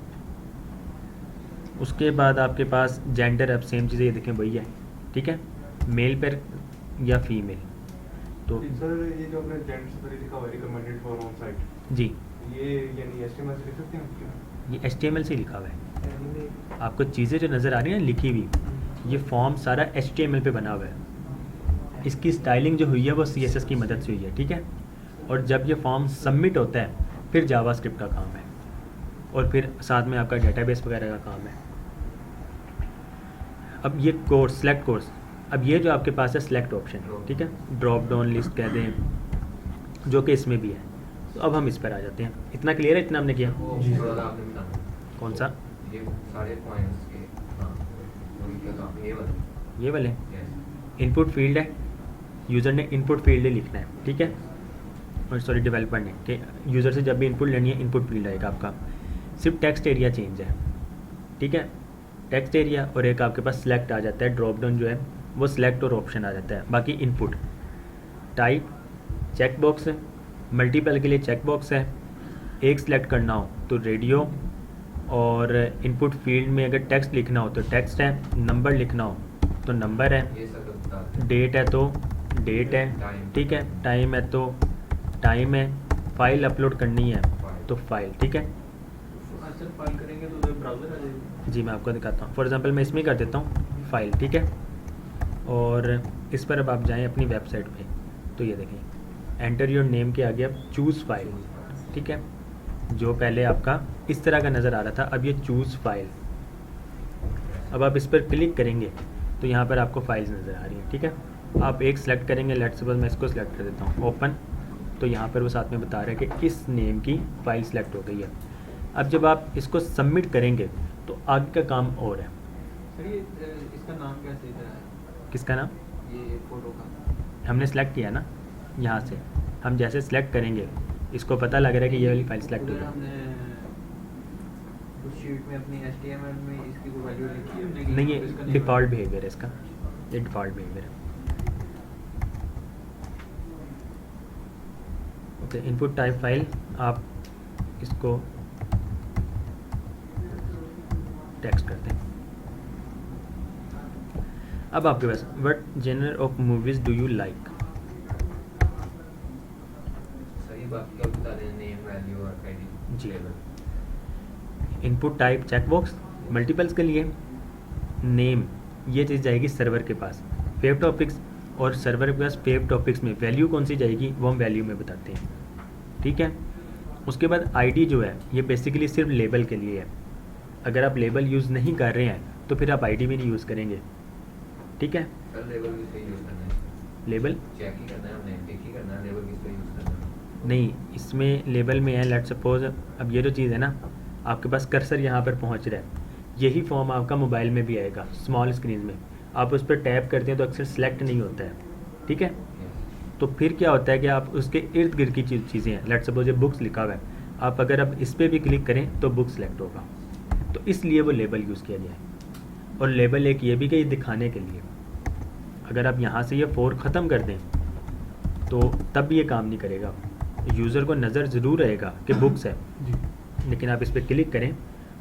उसके बाद आपके पास जेंडर, अब सेम चीज़ें ये देखें वही है, ठीक है, मेल पर या फीमेल, तो सर ये जो आपने जेंडर पर लिखा हुआ है रिकमेंडेड फॉर ऑन साइट, जी ये यानी HTML से लिख सकते हैं क्या? ये HTML से लिखा हुआ है, आपको चीज़ें जो नज़र आ रही हैं ना लिखी हुई, ये फॉर्म सारा HTML पे बना हुआ है, इसकी स्टाइलिंग जो हुई है वो CSS की मदद से हुई है, ठीक है, और जब ये फॉर्म सबमिट होता है फिर जावास्क्रिप्ट का काम है, और फिर साथ में आपका डेटाबेस वगैरह का काम है। अब ये कोर्स, सेलेक्ट कोर्स, अब ये जो आपके पास है सिलेक्ट ऑप्शन, ठीक है, ड्रॉप डाउन लिस्ट कह दें, जो कि इसमें भी है, तो अब हम इस पर आ जाते हैं। इतना क्लियर है, इतना हमने किया। वो थोड़ा सा आपने बताना, कौन सा? ये सारे पॉइंट्स के, हाँ उनके काम ये वाले यस इनपुट फील्ड है, यूज़र ने इनपुट फील्ड लिखना है, ठीक है, और सॉरी डेवलपर ने, कि यूज़र से जब भी इनपुट लेनी है इनपुट फील्ड आएगा आपका, सिर्फ टेक्स्ट एरिया चेंज है, ठीक है, टेक्स्ट एरिया, और एक आपके पास सिलेक्ट आ जाता है, ड्रॉप डाउन जो है वो सिलेक्ट और ऑप्शन आ जाता है, बाकी इनपुट, टाइप, चेक बॉक्स है, मल्टीपल के लिए चेक बॉक्स है, एक सिलेक्ट करना हो तो रेडियो, और इनपुट फील्ड में अगर टेक्स्ट लिखना हो तो टेक्स्ट है, नंबर लिखना हो तो नंबर है, ये सब बता दें। डेट है तो डेट है, Time. ठीक है, टाइम है तो टाइम है, फाइल अपलोड करनी है तो फाइल, ठीक है। सर फाइल करेंगे तो उधर ब्राउज़र आ जाएगा। जी मैं आपको दिखाता हूँ, फॉर एग्जांपल मैं इसमें कर देता हूँ फाइल, ठीक है, और इस पर अब आप जाएं अपनी वेबसाइट पे, तो ये देखें एंटर योर नेम के आगे अब चूज़ फाइल, ठीक है, जो पहले आपका इस तरह का नज़र आ रहा था, अब ये चूज़ फाइल, अब आप इस पर क्लिक करेंगे तो यहाँ पर आपको फाइल्स नज़र आ रही हैं, ठीक है, आप एक सिलेक्ट करेंगे, लेट्स सपोज मैं इसको सिलेक्ट कर देता हूँ, ओपन, तो यहाँ पर वो साथ में बता रहा है कि इस नेम की फ़ाइल सिलेक्ट हो गई है। अब जब आप इसको सबमिट करेंगे तो आगे का काम और है। सर ये इसका नाम क्या सही है? किसका नाम? ये फोटो का हमने सेलेक्ट किया ना, यहाँ से हम जैसे सेलेक्ट करेंगे इसको पता लग रहा है कि ये वाली फाइल सेलेक्ट हो उधर गई। हमने उस शीट में अपनी HTML में इसकी कोई वैल्यू लिखी है हमने कि नहीं, इसका ये name डिफ़ॉल्ट है। बिहेवियर है इसका, ये डिफ़ॉल्ट बिहेवियर है। ओके, इनपुट टाइप फाइल, आप इसको टेक्स्ट करते हैं। अब आपके पास what genre of movies do you like, सही बात क्या बता दें, नेम, वैल्यू और आईडी जी। लेवल। Input type check box, multiples के लिए नेम ये चीज़ जाएगी सर्वर के पास, फेव टॉपिक्स और सर्वर के पास फेव टॉपिक्स में वैल्यू कौन सी जाएगी वो हम वैल्यू में बताते हैं, ठीक है। उसके बाद आईडी जो है ये बेसिकली सिर्फ लेबल के लिए है। अगर आप लेबल यूज़ नहीं कर रहे हैं तो फिर आप आईडी भी नहीं यूज़ करेंगे, ठीक है। सर लेबल किस पे यूज़ करना है? लेबल चेक ही करना है हमने, टिक ही करना है, लेबल किस पे यूज़ करना है? नहीं, इसमें लेबल में है, लेट सपोज अब ये जो चीज़ है ना, आपके पास कर्सर यहाँ पर पहुँच रहा है, यही फॉर्म आपका मोबाइल में भी आएगा स्मॉल स्क्रीन में। आप उस पर टैप करते हैं तो अक्सर सेलेक्ट नहीं होता है, ठीक है। तो फिर क्या होता है कि आप उसके इर्द गिर्द की चीज़ें हैं, लेट सपोज ये बुक्स लिखा हुआ है, आप अगर अब इस पर भी क्लिक करें तो बुक सेलेक्ट होगा, तो इसलिए वो लेबल यूज़ किया गया है। और लेबल एक ये भी कि ये दिखाने के लिए, अगर आप यहाँ से ये 4 ख़त्म कर दें तो तब भी ये काम नहीं करेगा। यूज़र को नज़र ज़रूर रहेगा कि बुक्स है, लेकिन आप इस पर क्लिक करें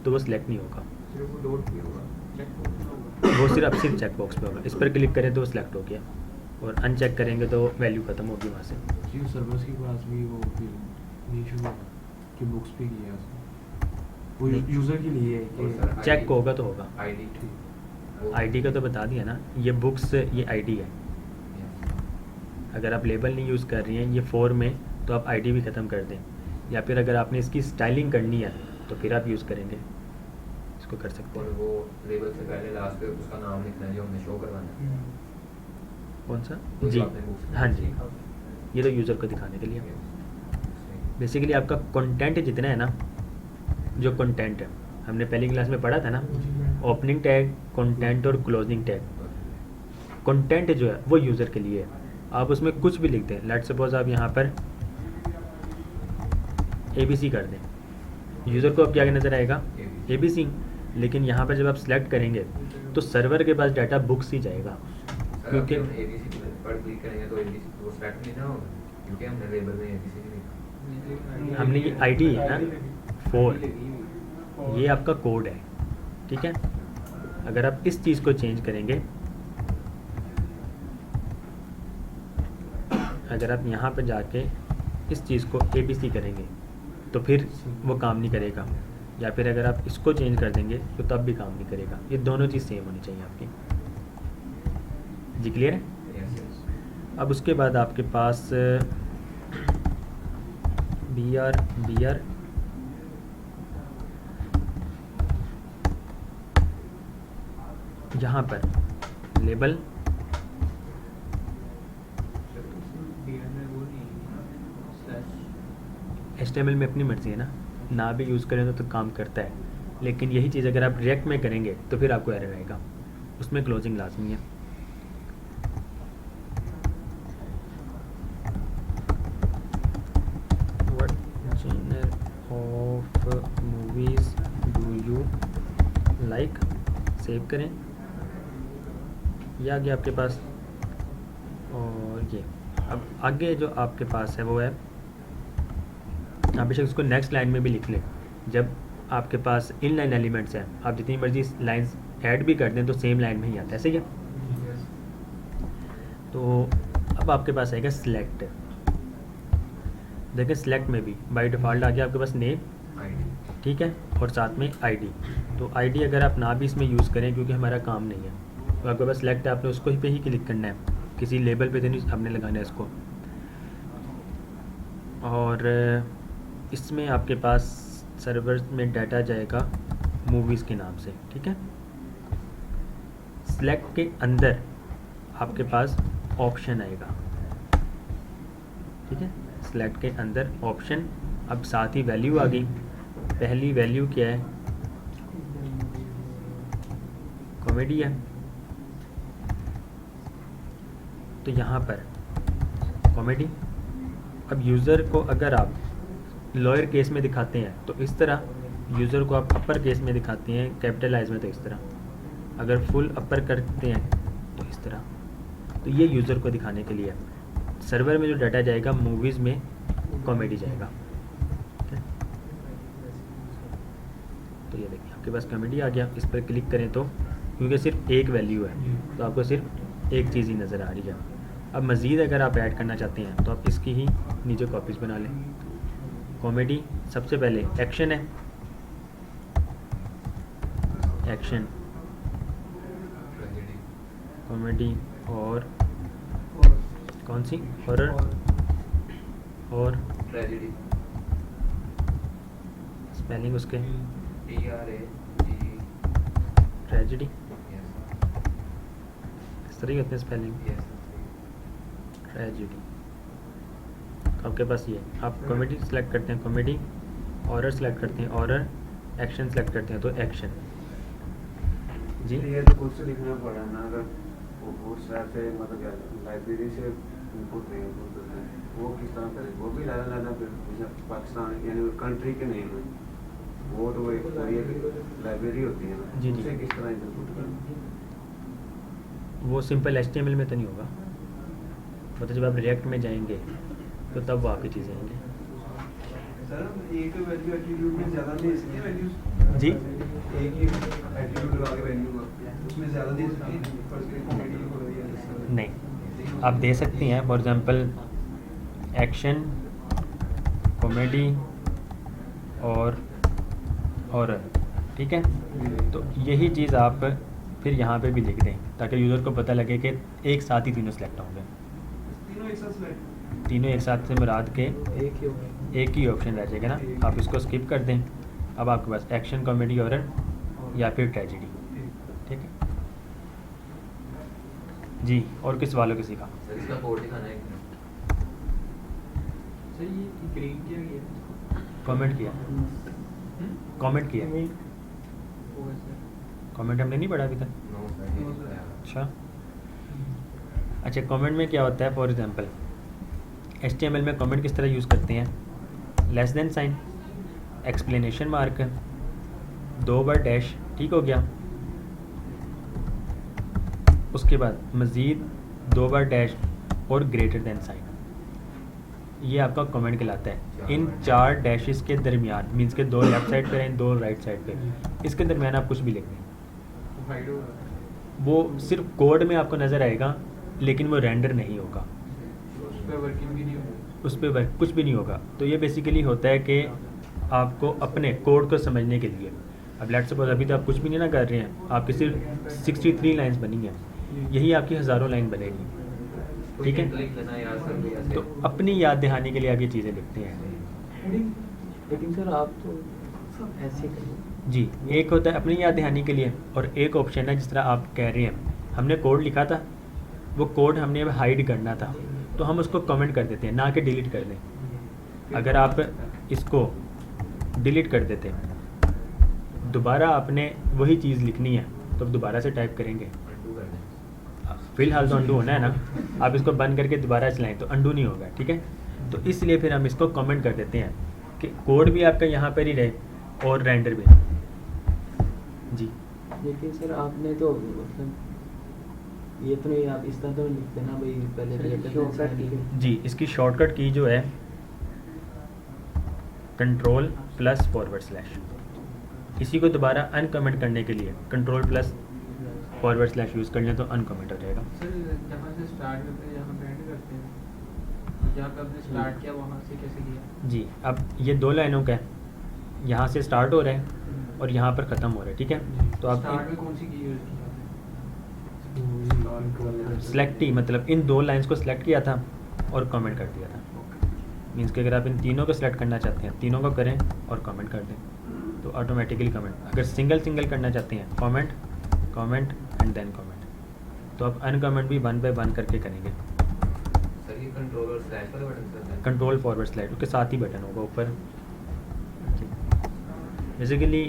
तो वो सिलेक्ट नहीं होगा, सिर्फ वो डॉट पे होगा, चेक बॉक्स होगा। वो सिर्फ चेक बॉक्स पे होगा। इस पर क्लिक करें तो वो सिलेक्ट हो गया, और अनचेक करेंगे तो वैल्यू ख़त्म होगी वहाँ से। जी सर्वर्स के पास भी वो फिर ये इशू होगा कि बुक्स पे किया उसने, वो नहीं। यूज़र के लिए है और कि सर चेक होगा तो होगा। आईडी आईडी का तो बता दिया ना, ये बुक्स ये आईडी है। अगर आप लेबल नहीं यूज़ कर रही हैं ये 4 में, तो आप आईडी भी ख़त्म कर दें, या फिर अगर आपने इसकी स्टाइलिंग करनी है तो फिर आप यूज़ करेंगे, इसको कर सकते और हैं। वो लेबल से पहले लास्ट पे उसका नाम लिखना है जो हमने शो करवाना है। कौन सा? वो जो जी आपने books हाँ लिखी जी, है। ये तो यूज़र को दिखाने के लिए। Yes. बेसिकली आपका कंटेंट जितना है ना, जो कंटेंट है हमने पहली क्लास में पढ़ा था ना, ओपनिंग टैग, कंटेंट और क्लोजिंग टैग। कंटेंट जो है वो यूज़र के लिए है, आप उसमें कुछ भी लिख दें। लेट सपोज आप यहाँ पर ABC कर दें, यूज़र को अब क्या नज़र आएगा? ABC। लेकिन यहाँ पर जब आप सिलेक्ट करेंगे तो सर्वर के पास डाटा बुक्स ही जाएगा, सर क्योंकि हम एबीसी पर क्लिक करेंगे तो एबीसी वो सेलेक्ट नहीं ना होगा, क्योंकि हमने लेबल में एबीसी नहीं लिखा। हमने ये आईडी है ना 4, ये आपका कोड है, ठीक है। अगर आप इस चीज़ को चेंज करेंगे, अगर आप यहाँ पर जाके इस चीज़ को ABC करेंगे तो फिर वो काम नहीं करेगा, या फिर अगर आप इसको चेंज कर देंगे तो तब भी काम नहीं करेगा। ये दोनों चीज़ सेम होनी चाहिए आपकी। जी क्लियर है? Yes, yes. अब उसके बाद आपके पास BR यहाँ पर लेबल HTML में अपनी मर्ज़ी है ना भी यूज़ करें तो काम करता है, लेकिन यही चीज़ अगर आप रिएक्ट में करेंगे तो फिर आपको एरर आएगा, उसमें क्लोजिंग लाजमी है। What genre of movies do you like, save करें। ये आ गया आपके पास। और ये अब आगे जो आपके पास है वो है, आप बेशक इसको नेक्स्ट लाइन में भी लिख लें। जब आपके पास इन लाइन एलिमेंट्स हैं, आप जितनी मर्जी लाइंस ऐड भी कर दें तो सेम लाइन में ही आता है, सही है। तो अब आपके पास आएगा सिलेक्ट। देखिए सिलेक्ट में भी बाय डिफ़ॉल्ट आ गया आपके पास नेम, आईडी ठीक है, और साथ में आईडी। तो आईडी अगर आप ना भी इसमें यूज़ करें क्योंकि हमारा काम नहीं है, तो आपके पास सिलेक्ट है, आपने उसको ही पे ही क्लिक करना है, किसी लेबल पे तो नहीं आपने लगाना है इसको। और इसमें आपके पास सर्वर में डाटा जाएगा मूवीज़ के नाम से, ठीक है। सिलेक्ट के अंदर आपके पास ऑप्शन आएगा, ठीक है। सिलेक्ट के अंदर ऑप्शन, अब साथ ही वैल्यू आ गई। पहली वैल्यू क्या है? कॉमेडी है, तो यहाँ पर कॉमेडी। अब यूज़र को अगर आप लोअर केस में दिखाते हैं तो इस तरह, यूज़र को आप अपर केस में दिखाते हैं कैपिटलाइज में तो इस तरह, अगर फुल अपर करते हैं तो इस तरह। तो ये यूज़र को दिखाने के लिए है। सर्वर में जो डाटा जाएगा मूवीज़ में कॉमेडी जाएगा, ठीक है। तो ये देखिए आपके पास कॉमेडी आ गया। इस पर क्लिक करें तो, क्योंकि सिर्फ एक वैल्यू है तो आपको सिर्फ एक चीज़ ही नज़र आ रही है। अब मज़ीद अगर आप ऐड करना चाहते हैं तो आप इसकी ही नीचे कॉपीज़ बना लें। कॉमेडी सबसे पहले एक्शन है, एक्शन, ट्रेजेडी, कॉमेडी और और कौन सी, हॉरर और ट्रेजेडी, स्पेलिंग उसके, TRAGE, ट्रेजिडी, यस इस तरह ही होते हैं स्पेलिंग, यस ट्रेजिडी। आपके पास ये आप कॉमेडी सेलेक्ट करते हैं कॉमेडी, हॉरर सेलेक्ट करते हैं हॉरर, एक्शन सेलेक्ट करते हैं तो एक्शन। जी ये तो खुद से लिखना पड़ा ना, अगर वो बूट स्ट्रैप से मतलब लाइब्रेरी से इनपुट नहीं इनपुट करते हैं, वो किस तरह करें? वो भी ज़्यादा ज़्यादा फिर जैसे पाकिस्तान यानी कंट्री के नेम है, वो तो एक पूरी लाइब्रेरी होती है ना, जी, जी। उसे किस तरह इनपुट करें? वो सिंपल HTML में तो नहीं होगा, वो तो जब आप रिएक्ट में जाएंगे तो तब वो आपकी चीज़ें आएंगी। सर हम एक वैल्यू एट्रीब्यूट में ज़्यादा दे सकते हैं वैल्यूज? जी एक ही एट्रीब्यूट लगा के वैल्यू का उसमें ज़्यादा दे सकते हैं, फर्स्ट करें कॉमेडी हो रही है नहीं, आप दे सकती हैं फॉर एग्ज़ाम्पल एक्शन, कॉमेडी और हॉरर, ठीक है। तो यही चीज़ आप फिर यहाँ पे भी लिख दें ताकि यूज़र को पता लगे कि एक साथ ही तीनों सेलेक्ट होंगे। तीनों एक साथ select। तीनों एक साथ से मुराद के एक ही होगा। एक ही ऑप्शन रह जाएगा ना, आप इसको स्किप कर दें। अब आपके पास एक्शन, कॉमेडी, हॉरर या फिर ट्रेजिडी, ठीक है जी। और किस वालों किसी का सर इसका कोड दिखाना है एक मिनट। सर ये ग्रीन किया गया कमेंट किया, कमेंट किया, होगा सर। कमेंट हमने नहीं पढ़ा अभी तक। नो सर ये No, नहीं sir। बताया। अच्छा अच्छा, कमेंट में क्या होता है? फॉर एग्जांपल HTML में कमेंट किस तरह यूज़ करते हैं? Less than sign, explanation mark, 2 बार डैश, ठीक हो गया। उसके बाद मज़ीद 2 बार डैश और ग्रेटर देन साइन, ये आपका कमेंट कहलाता है। इन 4 डैशेस के दरमियान, मीन्स के 2 लेफ्ट साइड पे हैं, 2 राइट साइड पे, इसके दरमियान आप कुछ भी लिख दें, हाइड होगा, वो सिर्फ कोड में आपको नज़र आएगा लेकिन वो रेंडर नहीं होगा, उस पर वर्किंग भी नहीं होगी। उस पर कुछ भी नहीं होगा। तो ये बेसिकली होता है कि आपको अपने कोड को समझने के लिए, अब लेट्स सपोज अभी तो आप कुछ भी नहीं ना कर रहे हैं, आपकी सिर्फ 63 लाइन्स बनी हैं, यही आपकी हज़ारों लाइन बनेगी, ठीक है। लिख लेना यार सर भी ऐसे। तो अपनी याद दहानी के लिए आप ये चीज़ें लिखते हैं लेकिन सर आप तो सब ऐसे करो। जी। एक होता है अपनी याद दहानी के लिए और एक ऑप्शन है जिस तरह आप कह रहे हैं हमने कोड लिखा था, वो कोड हमने अब हाइड करना था तो हम उसको कमेंट कर देते हैं, ना कि डिलीट कर दें। अगर आप इसको डिलीट कर देते हैं, दोबारा आपने वही चीज़ लिखनी है तो अब दोबारा से टाइप करेंगे, undo कर दें। फिलहाल तो अंडू होना है ना, आप इसको बंद करके दोबारा चलाएं तो अंडू नहीं होगा, ठीक है। तो इसलिए फिर हम इसको कमेंट कर देते हैं कि कोड भी आपका यहाँ पर ही रहे और रेंडर भी जी। लेकिन सर आपने तो मतलब ये तो नहीं, आप इस तरह तो नहीं लिखते ना भाई, पहले सर, लेटर shortcut लिखे। जी, इसकी शॉर्टकट की जो है कंट्रोल प्लस फॉरवर्ड स्लैश, इसी को दोबारा अनकमेंट करने के लिए control plus forward slash use कर लें तो अनकमेंट हो जाएगा। सर जहाँ से स्टार्ट करते हैं जहाँ पे एंड करते हैं, जहाँ पे आपने स्टार्ट किया वहाँ से कैसे किया? जी, अब ये 2 लाइनों का है, यहाँ से स्टार्ट हो रहा है और यहाँ पर ख़त्म हो रहा है, ठीक है। तो स्टार्ट आप में कौन सी की यूज़ किया? सेलेक्ट ही मतलब इन 2 लाइंस को सिलेक्ट किया था और कमेंट कर दिया था। मीन्स कि अगर आप इन तीनों को सिलेक्ट करना चाहते हैं, तीनों को करें और कमेंट कर दें तो ऑटोमेटिकली कमेंट। अगर सिंगल सिंगल करना चाहते हैं, comment comment and then comment, तो आप अनकमेंट भी 1 बाय 1 करके करेंगे। सर ये कंट्रोल और स्लैश वाला बटन सर है। कंट्रोल फॉरवर्ड स्लैश उसके साथ ही बटन होगा ऊपर। बेसिकली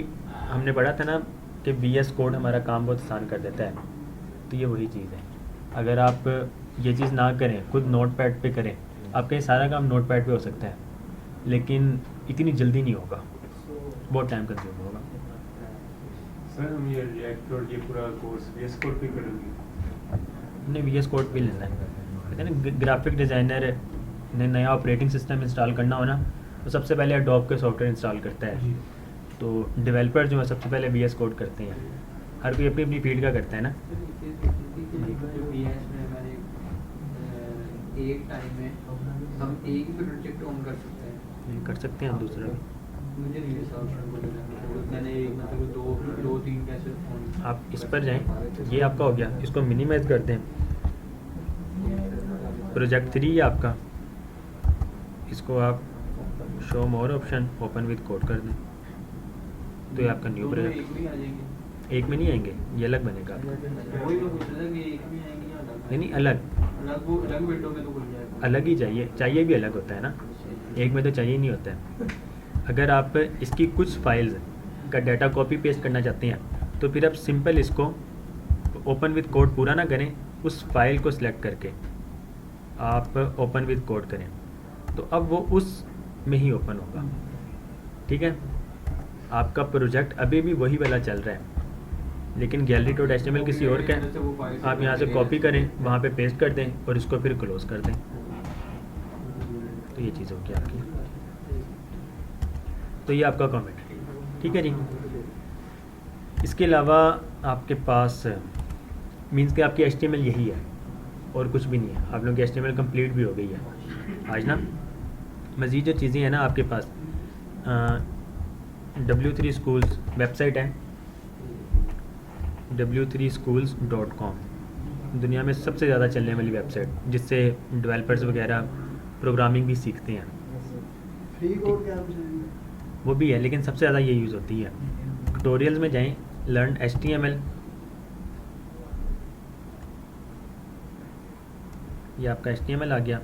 हमने पढ़ा था ना कि VS कोड हमारा काम बहुत आसान कर देता है, तो ये वही चीज़ है। अगर आप ये चीज़ ना करें, खुद नोटपैड पे करें, आपका ये सारा काम नोटपैड पे हो सकता है लेकिन इतनी जल्दी नहीं होगा, बहुत टाइम कंज्यूम होगा। सर हम ये रिएक्ट और ये पूरा कोर्स VS कोड पे करेंगे? हमने VS कोड भी लेना है। कहते हैं ना ग्राफिक डिज़ाइनर ने नया ऑपरेटिंग सिस्टम इंस्टॉल करना हो ना, तो सबसे पहले एडोब के सॉफ्टवेयर इंस्टॉल करता है। तो डेवलपर जो है सबसे पहले VS कोड करते हैं, हर कोई अपनी अपनी फील्ड का करता है ना। जो VS में हमारे एक टाइम में हम एक ही प्रोजेक्ट ऑन कर सकते हैं। ये कर सकते हैं हम दूसरा भी। मुझे नहीं है साउथ को लेना, मैंने एक मतलब दो तीन कैसे आप इस पर जाएं, ये आपका हो गया, इसको मिनिमाइज कर दें। प्रोजेक्ट 3 है आपका, इसको आप show more option open with code कर दें, तो ये आपका न्यू प्रोजेक्ट। एक में आ जाएंगे, एक में नहीं आएंगे, ये अलग बनेगा आपका। वही मैं पूछ रहा था कि एक में आएंगे या अलग? नहीं अलग अलग, वो अलग विंडो में तो खुल जाएगा। अलग ही चाहिए भी अलग होता है ना, एक में तो चाहिए ही नहीं होता है। अगर आप इसकी कुछ फाइल्स का डाटा कॉपी पेस्ट करना चाहते हैं तो फिर आप सिंपल इसको ओपन विद कोड पूरा ना करें, उस फाइल को सिलेक्ट करके आप ओपन विद कोड करें, तो अब वो उस में ही ओपन होगा। ठीक है, आपका प्रोजेक्ट अभी भी वही वाला चल रहा है, लेकिन गैलरी डॉट एचटीएमएल किसी और का है। आप यहाँ से कॉपी करें, वहाँ पे पेस्ट कर दें और इसको फिर क्लोज कर दें, तो ये चीज़ होगी आपकी। तो ये आपका कमेंट है, ठीक है जी। इसके अलावा आपके पास मीन्स कि आपकी एचटीएमएल यही है और कुछ भी नहीं है, आप लोगों की एचटीएमएल कंप्लीट भी हो गई है आज ना। मज़ीद जो चीज़ें हैं ना आपके पास, W3 Schools वेबसाइट है, w3schools.com, दुनिया में सबसे ज़्यादा चलने वाली वेबसाइट, जिससे डेवलपर्स वगैरह प्रोग्रामिंग भी सीखते हैं। फ्री कोड क्या है? वो भी है, लेकिन सबसे ज़्यादा ये यूज़ होती है। ट्यूटोरियल्स में जाएं, लर्न HTML, ये आपका HTML आ गया।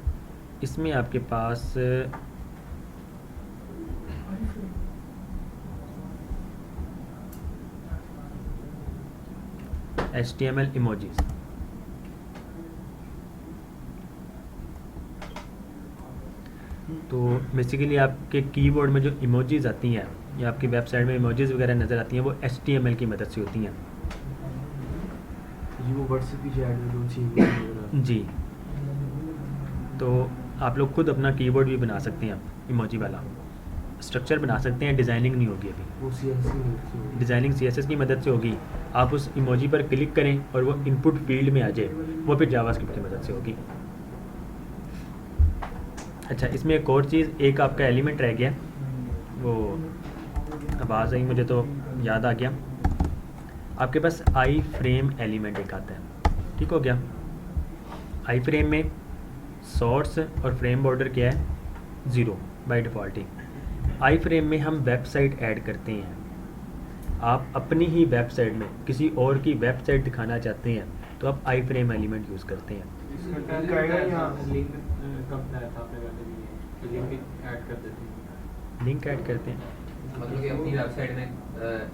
इसमें आपके पास HTML इमोजीज, तो बेसिकली आपके कीबोर्ड में जो इमोजीज आती हैं या आपकी वेबसाइट में इमोजीज वगैरह नज़र आती हैं, वो HTML की मदद से होती हैं। ये वो व्हाट्सएप की चैट में जो चीज़ जी, तो आप लोग खुद अपना कीबोर्ड भी बना सकते हैं, इमोजी वाला स्ट्रक्चर बना सकते हैं। डिज़ाइनिंग नहीं होगी अभी, वो CSS डिज़ाइनिंग CSS की मदद से होगी। आप उस इमोजी पर क्लिक करें और वो इनपुट फील्ड में आ जाए, वो फिर जावास्क्रिप्ट की मदद से होगी। अच्छा, इसमें एक और चीज़, एक आपका एलिमेंट रह गया, वो आवाज़ आई मुझे तो याद आ गया। आपके पास आई फ्रेम एलिमेंट एक आता है, ठीक हो गया। आई फ्रेम में सोर्स और फ्रेम बॉर्डर क्या है, 0 by default he. I frame में हम वेबसाइट ऐड करते हैं। आप अपनी ही वेबसाइट में किसी और की वेबसाइट दिखाना चाहते हैं तो आप आई फ्रेम एलिमेंट यूज़ करते हैं। लिंक कब था आपने पहले भी, लिंक ऐड कर देते हैं। लिंक ऐड करते हैं, मतलब कि अपनी वेबसाइट में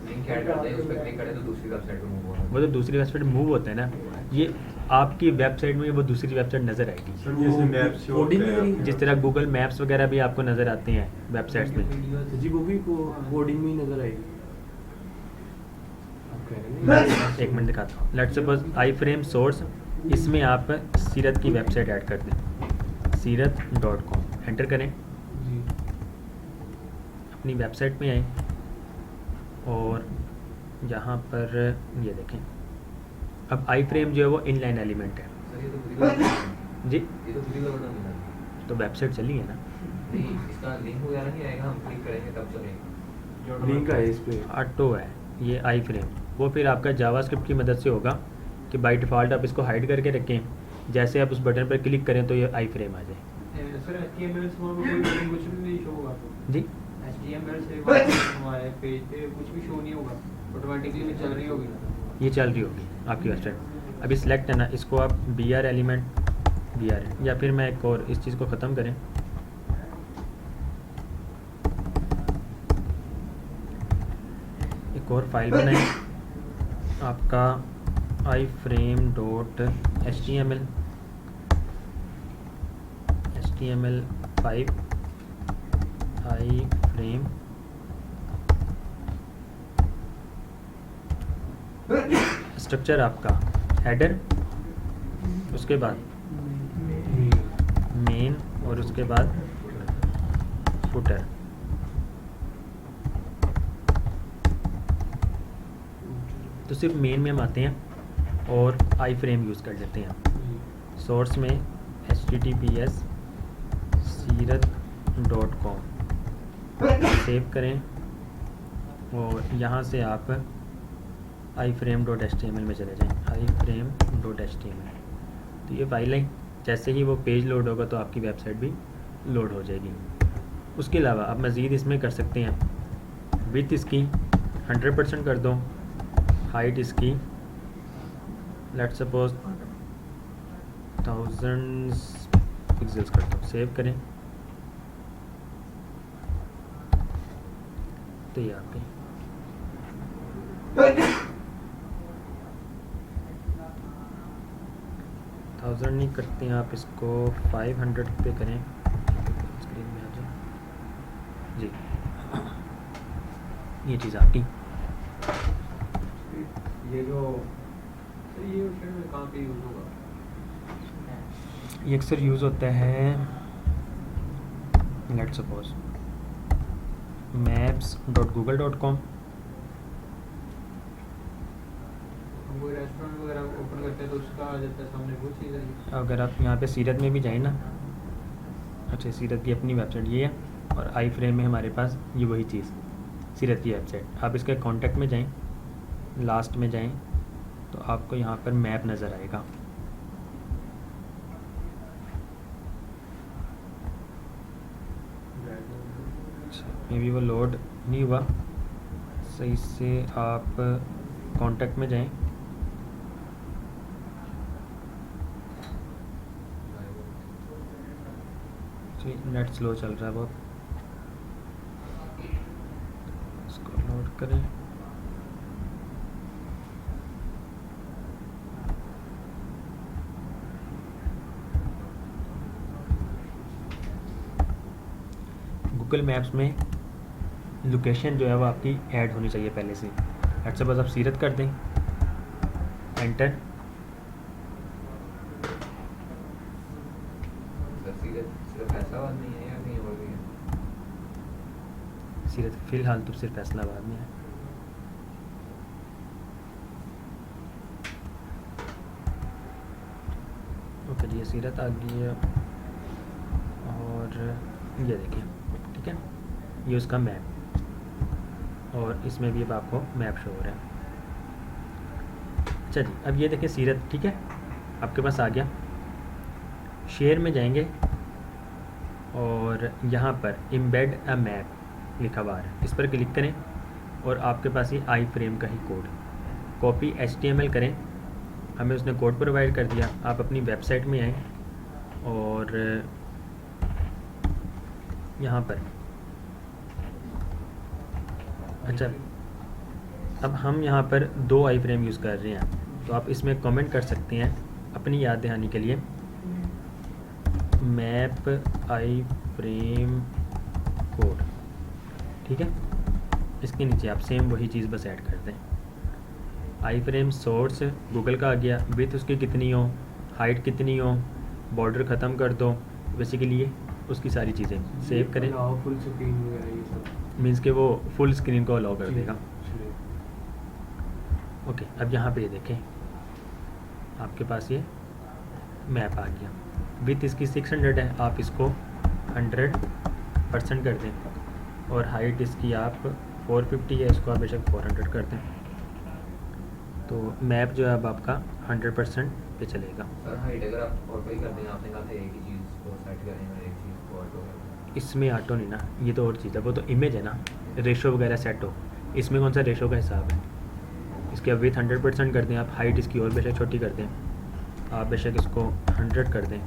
लिंक ऐड करते हैं, उस पर क्लिक करें तो दूसरी वेबसाइट पे मूव होगा। वो तो दूसरी वेबसाइट मूव होता है ना, ये आपकी वेबसाइट में वो दूसरी वेबसाइट नज़र आएगी। जैसे मैप्स कोडिंग में नहीं- जिस तरह गूगल मैप्स वगैरह भी आपको नज़र आते हैं वेबसाइट्स में। जी, वो भी कोडिंग में ही नजर आएगी। आप कह रहे हैं ना? एक मिनट दिखाता हूँ। Let's suppose I frame source, इसमें आप सीरत की वेबसाइट ऐड कर दें, सीरत.com एंटर करें, जी, अपनी वेबसाइट में आए और यहाँ पर ये देखें, अब आई फ्रेम जो है वो इनलाइन एलिमेंट है। सर ये तो पूरी का बटन, जी, ये तो पूरी का बटन मिला तो वेबसाइट चली है ना, नहीं, इसका लिंक वगैरह नहीं आएगा, हम क्लिक करेंगे तब चलेगा। लिंक है इस पे। ऑटो है ये आई फ्रेम, वो फिर आपका जावास्क्रिप्ट की मदद से होगा कि बाय डिफ़ॉल्ट आप इसको हाइड करके रखें, जैसे आप उस बटन पर क्लिक करें तो ये आई फ्रेम आ जाए। सर HTML से कोई कुछ भी नहीं शो होगा तो जी, HTML से हमारे पेज पे कुछ भी शो नहीं होगा, ऑटोमेटिकली वो चल रही होगी ना। ये चल रही होगी आपकी वेबसाइट। अभी सिलेक्ट है ना, इसको आप BR एलिमेंट BR, या फिर मैं एक और इस चीज़ को ख़त्म करें, एक और फाइल बनाएं आपका iframe.html, HTML5 iframe, स्ट्रक्चर आपका हेडर, उसके बाद मेन और उसके बाद फुटर। तो सिर्फ मेन में हम आते हैं और आई फ्रेम यूज़ कर लेते हैं। सोर्स में https seerat.com, सेव करें और यहाँ से आप iframe.html में चले जाएं, iframe.html। तो ये फाइल है, जैसे ही वो पेज लोड होगा तो आपकी वेबसाइट भी लोड हो जाएगी। उसके अलावा आप मज़ीद इसमें कर सकते हैं, विड्थ इसकी 100% कर दो, हाइट इसकी लेट्स सपोज 1000 पिक्सल्स कर दो, सेव करें। तो ये आपके 1000 नहीं करते हैं आप, इसको 500 पे करें, स्क्रीन में आ जाए जी। ये चीज़ आपकी ये जो ये वेबसाइट में कहाँ पे यूज़ होगा? ये अक्सर यूज़ होता है लेट्स सपोज maps.google.com। हम कोई रेस्टोरेंट वगैरह ओपन करते हैं तो उसका आ जाता है सामने, वो चीज़ है ये। अगर आप यहाँ पे सीरत में भी जाएं ना, अच्छा सीरत की अपनी वेबसाइट ये है और आई फ्रेम में हमारे पास ये वही चीज़ सीरत की वेबसाइट। आप इसके कॉन्टैक्ट में जाएं, लास्ट में जाएं तो आपको यहाँ पर मैप नज़र आएगा। मे बी वो लोड नहीं हुआ सही से, आप कॉन्टैक्ट में जाएं, नेट स्लो चल रहा है बहुत, इसको लोड करें। गूगल मैप्स में लोकेशन जो है वो आपकी ऐड होनी चाहिए पहले से। लेट्स सपोज आप सीरत कर दें, एंटर। सिर्फ फैसलाबाद नहीं है या कहीं और भी है? सीरत फ़िलहाल तो सिर्फ फैसलाबाद में है। ओके जी, ये सीरत आ गई है और ये देखिए, ठीक है, ये उसका मैप और इसमें भी अब आपको मैप शो हो रहा है। अच्छा जी, अब ये देखिए सीरत, ठीक है, आपके पास आ गया। शेयर में जाएंगे और यहाँ पर एम्बेड अ मैप लिखा हुआ है, इस पर क्लिक करें और आपके पास ये आई फ्रेम का ही कोड, कॉपी HTML करें। हमें उसने कोड प्रोवाइड कर दिया। आप अपनी वेबसाइट में आएँ और यहाँ पर अच्छा, अब हम यहाँ पर 2 आई फ्रेम यूज़ कर रहे हैं, तो आप इसमें कमेंट कर सकते हैं अपनी याद दहानी के लिए, मैप आई फ्रेम कोड, ठीक है। इसके नीचे आप सेम वही चीज़ बस ऐड कर दें। आई फ्रेम सोर्स गूगल का आ गया, विड्थ उसकी कितनी हो, हाइट कितनी हो, बॉर्डर ख़त्म कर दो, बेसिकली ये उसकी सारी चीज़ें सेव करें। फुल स्क्रीन वगैरह ये सब मीन्स के वो फुल स्क्रीन को अलाउ कर जी, देगा। चलिए। ओके, अब यहाँ पे ये देखें, आपके पास ये मैप आ गया। विड्थ इसकी 600 है, आप इसको 100% कर दें और हाइट इसकी आप 450 है, इसको आप बेशक 400 कर दें। तो मैप जो है अब आपका 100% पे चलेगा। सर हाइट अगर आप ऑटो ही कर दें, आपने कहा था एक ही चीज़ को सेट करें और एक चीज़ को ऑटो करें। इसमें ऑटो नहीं ना, ये तो और चीज़ है, वो तो इमेज है ना, रेशो वगैरह सेट हो। इसमें कौन सा रेशो का हिसाब है? इसके अब विथ 100% कर दें आप, हाइट इसकी और बेशक छोटी कर दें, आप बेशक इसको 100 कर दें,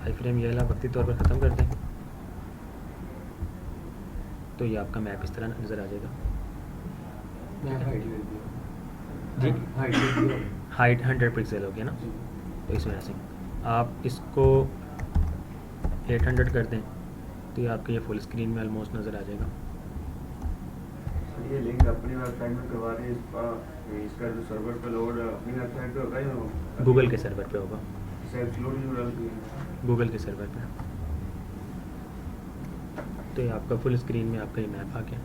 आई फ्रेम ये वाला वक्ती तौर पर ख़त्म कर दें, तो ये आपका मैप इस तरह नज़र आ जाएगा। मैं हाइट ले दिया जी, हाइट ले दिया हाइट 100 पिक्सल हो गया ना, जी। तो इस वजह से आप इसको 800 कर दें, तो ये आपके ये फुल स्क्रीन में ऑलमोस्ट नज़र आ जाएगा। ये लिंक अपनी वेबसाइट में करवा रहे हैं, इसका जो सर्वर पे लोड अपनी वेबसाइट पे होगा या गूगल के सर्वर पे होगा, सेल्फ लोड यूआरएल पे? गूगल के सर्वर पे। तो ये आपका फुल स्क्रीन में आपका ये मैप आ गया।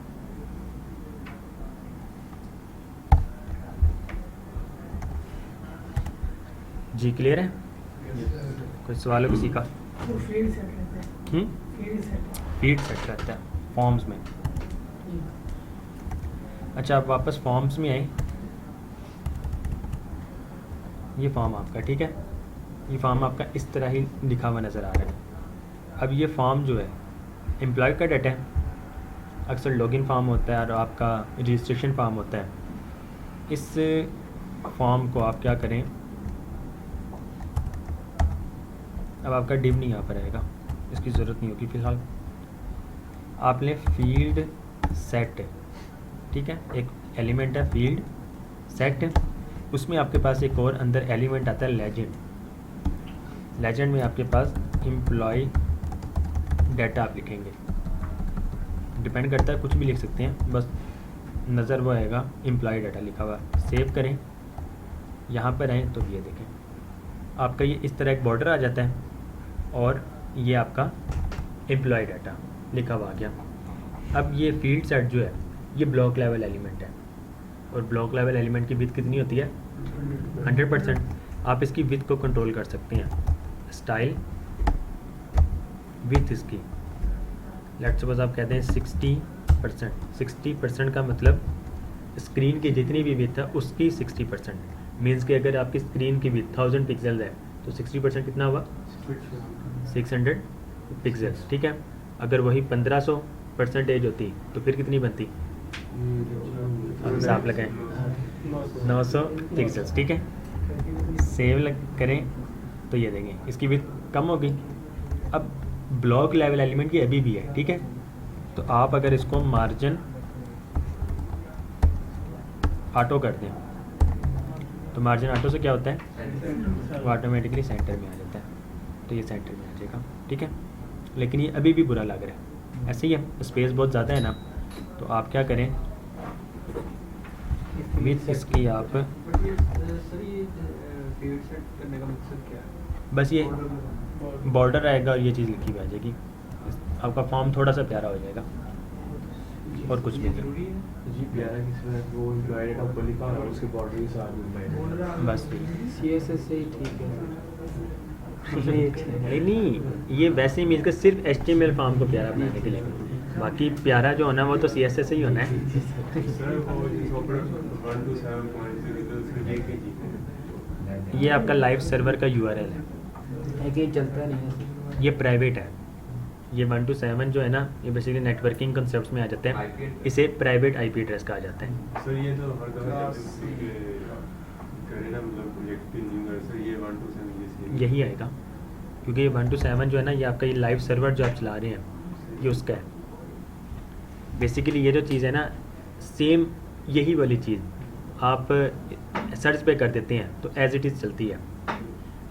जी क्लियर है? कोई सवाल हो किसी का? वो फील्ड सेट रहता है, फील्ड सेट। फीड सेट रहता है। फॉर्म्स में। अच्छा, आप वापस फॉर्म्स में आए, ये फॉर्म आपका, ठीक है, ये फॉर्म आपका इस तरह ही लिखा हुआ नज़र आ रहा है। अब ये फॉर्म जो है एम्प्लॉय का डाटा है, अक्सर लॉगिन फॉर्म होता है और आपका रजिस्ट्रेशन फॉर्म होता है। इस फॉर्म को आप क्या करें, अब आपका डिव नहीं यहाँ पर आएगा, इसकी ज़रूरत नहीं होगी फ़िलहाल। आपने फील्ड सेट, ठीक है, एक एलिमेंट है फील्ड सेट, उसमें आपके पास एक और अंदर एलिमेंट आता है लेजेंड। लेजेंड में आपके पास एम्प्लॉय डाटा आप लिखेंगे, डिपेंड करता है, कुछ भी लिख सकते हैं, बस नज़र वो आएगा एम्प्लॉय डाटा लिखा हुआ। सेव करें, यहाँ पर आएँ तो ये देखें आपका ये इस तरह एक बॉर्डर आ जाता है और ये आपका एम्प्लॉय डाटा लिखा हुआ आ गया। अब ये फील्ड सेट जो है ये ब्लॉक लेवल एलिमेंट है और ब्लॉक लेवल एलिमेंट की विड्थ कितनी होती है 100%। आप इसकी विड्थ को कंट्रोल कर सकते हैं, स्टाइल विड्थ इसकी लेट्स सपोज आप कहते हैं 60%। 60% का मतलब स्क्रीन की जितनी भी विड्थ है उसकी 60%। मीन्स कि अगर आपकी स्क्रीन की विड्थ 1000 पिक्सल है तो 60% कितना हुआ 600 पिक्सल, ठीक है। अगर वही 1500% होती तो फिर कितनी बनती, हिसाब लगाएं 900 पिक्सल्स, ठीक है। सेव करें तो ये देंगे इसकी विड्थ कम होगी। अब ब्लॉक लेवल एलिमेंट की अभी भी है, ठीक है, तो आप अगर इसको मार्जिन ऑटो कर दें तो मार्जिन ऑटो से क्या होता है वो ऑटोमेटिकली सेंटर में आ जाता है, तो ये सेंटर में आ जाएगा, ठीक है। लेकिन ये अभी भी बुरा लग रहा है, ऐसे ही है, स्पेस बहुत ज़्यादा है ना, तो आप क्या करें विथ इसकी आप बस ये बॉर्डर आएगा और ये चीज़ लिखी हुई आ जाएगी, आपका फॉर्म थोड़ा सा प्यारा हो जाएगा और कुछ भी नहीं। जी प्यारा किस में वो एम्प्लॉय डाटा ऊपर लिखा और उसके बॉर्डर के साथ में बस CSS से ही ठीक है। नहीं, ये वैसे ही मिलकर सिर्फ HTML फॉर्म को प्यारा बनाने के लिए, बाकी प्यारा जो होना है वो तो CSS से ही होना है। ये आपका लाइव सर्वर का URL है कि चलता नहीं है, ये प्राइवेट है। ये 1 to 7 जो है ना ये बेसिकली नेटवर्किंग कंसेप्ट में आ जाते हैं, इसे प्राइवेट IP एड्रेस कहा जाता है। सर ये तो हर दफा करेगा मतलब प्रोजेक्ट की न्यू सर ये 1 to 7 यही आएगा क्योंकि ये 1 to 7 जो है ना ये आपका ये लाइव सर्वर जो आप चला रहे हैं ये उसका है। बेसिकली ये जो चीज़ है ना सेम यही वाली चीज़ आप सर्च पे कर देते हैं तो एज इट इज़ चलती है।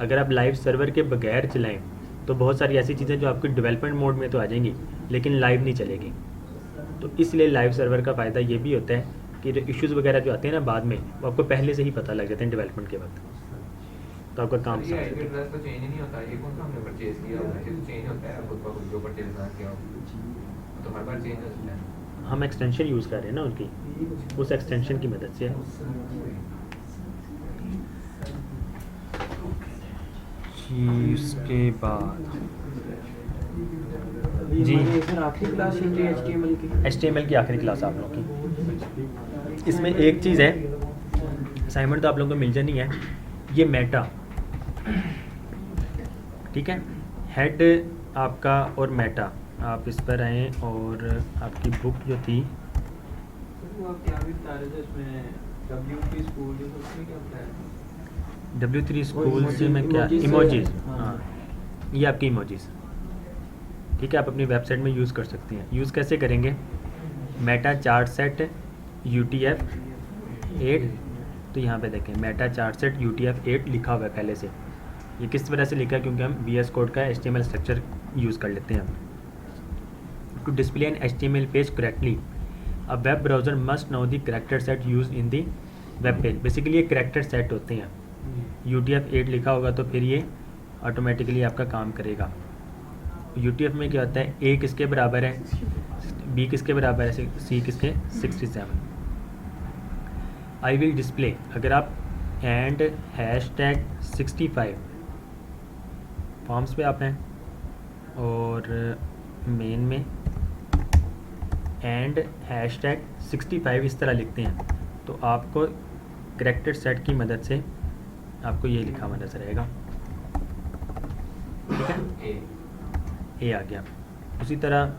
अगर आप लाइव सर्वर के बगैर चलाएं तो बहुत सारी ऐसी चीज़ें जो आपकी डेवलपमेंट मोड में तो आ जाएंगी लेकिन लाइव नहीं चलेगी। तो इसलिए लाइव सर्वर का फ़ायदा ये भी होता है कि जो इश्यूज़ वगैरह जो आते हैं ना बाद में वो आपको पहले से ही पता लग जाते हैं डेवलपमेंट के वक्त, तो आपका काम ये IP एड्रेस तो चेंज ही नहीं होता, ये कौन सा हमने परचेज किया हुआ है, ये तो चेंज होता है खुद ब खुद जो परचेज किया हो तो हर बार चेंज हो जाता है। हम एक्सटेंशन यूज़ कर रहे हैं ना उनकी, उस एक्सटेंशन की मदद से। इसके बाद जी सर आखिरी क्लास चल रही है HTML की। HTML की आखिरी क्लास आप लोगों की। इसमें एक चीज़ है असाइनमेंट तो आप लोगों को मिल जानी है, ये मेटा, ठीक है, हेड आपका और मेटा। आप इस पर आएँ और आपकी बुक जो थी वो आप क्या भी बता रहे थे इसमें W3 स्कूल जो उसमें क्या बताया था? W3 स्कूल से मैं क्या emojis से- इमोजीज, हाँ। हाँ ये आपकी इमोजीज, ठीक है, आप अपनी वेबसाइट में यूज़ कर सकते हैं। यूज़ कैसे करेंगे, मेटा चार्ट सेट UTF-8, तो यहाँ पे देखें मेटा चार्ट सेट UTF-8 लिखा हुआ है पहले से। ये किस वजह से लिखा है, क्योंकि हम VS कोड का HTML स्ट्रक्चर यूज़ कर लेते हैं। To display an HTML page correctly a web browser must know the character set use in the web page. Basically ये कैरेक्टर सेट होते हैं, UTF-8 लिखा होगा तो फिर ये ऑटोमेटिकली आपका काम करेगा। UTF में क्या होता है, A किसके बराबर है, B किसके बराबर है, C किसके 67। आई विल डिस्प्ले, अगर आप एंड #65 फॉर्म्स पे आप हैं और मेन में एंड हैशटैग 65 इस तरह लिखते हैं तो आपको करैक्टर सेट की मदद से आपको ये लिखा हुआ नजर आएगा, ठीक है। ए आ गया। उसी तरह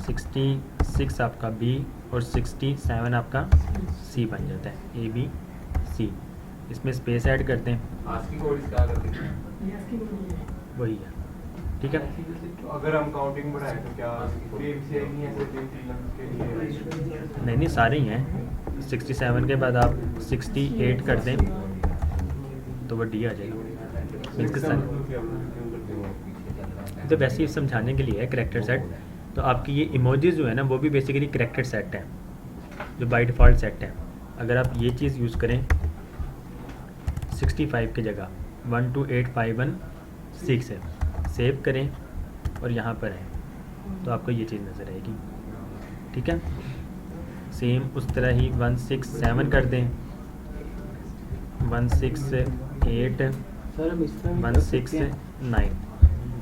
66 आपका बी और 67 आपका सी बन जाता है, ABC। इसमें स्पेस ऐड करते हैं, आस्की कोड इसका कर देते हैं। वही है, ठीक है। तो अगर हम काउंटिंग बढ़ाएं तो क्या सेम से नहीं है, सिर्फ फिल्म्स के लिए? नहीं सारे ही हैं। 67 के बाद आप 68 कर दें तो वो डी आ जाएगा, बिल्कुल सही। तो वैसे ही समझाने के लिए है करैक्टर सेट। तो आपकी ये इमोजीज जो है ना वो भी बेसिकली करैक्टर सेट है, जो बाय डिफ़ॉल्ट सेट है। अगर आप ये चीज़ यूज़ करें 65 की जगह 128516 है, सेव करें और यहाँ पर है तो आपको ये चीज़ नज़र आएगी, ठीक है। सेम उस तरह ही 167 कर दें, 168 सर हम इस तरह भी कर सकते हैं, 169।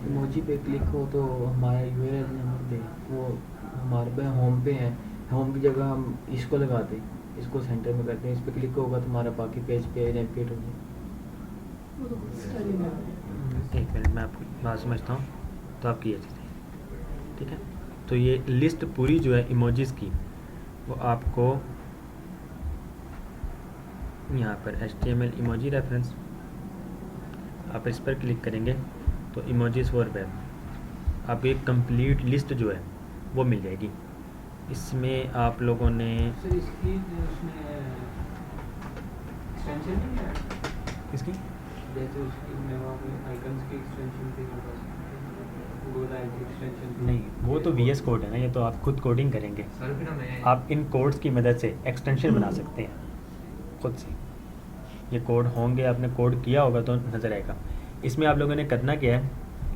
इमोजी पे क्लिक हो तो हमारा यूआरएल नंबर दे, वो हमारे पे होम पे है, होम की जगह हम इसको लगा दें, इसको सेंटर में करते हैं, इस पे क्लिक होगा तो हमारा बाकी पेज पे नेविगेट हो जाए। एक मिनट मैं आपकी बात समझता हूँ। तो आपकी ये चीज़ है, ठीक है। तो ये लिस्ट पूरी जो है इमोजीज़ की वो आपको यहाँ पर HTML इमोजी रेफरेंस आप इस पर क्लिक करेंगे तो इमोजीज़ फॉर वेब आपको एक कंप्लीट लिस्ट जो है वो मिल जाएगी। इसमें आप लोगों ने सर इसकी उसमें एक्सटेंशन नहीं है, इसकी जैसे उसकी मैं वहाँ पे आइकन्स की एक्सटेंशन थी मेरे पास, गो लाइव की एक्सटेंशन। नहीं, वो तो VS कोड है ना, ये तो आप खुद कोडिंग करेंगे। सर फिर हमें आप इन कोड्स की मदद से एक्सटेंशन बना सकते हैं खुद से। ये कोड होंगे, आपने कोड किया होगा तो नज़र आएगा। इसमें आप लोगों ने करना क्या है,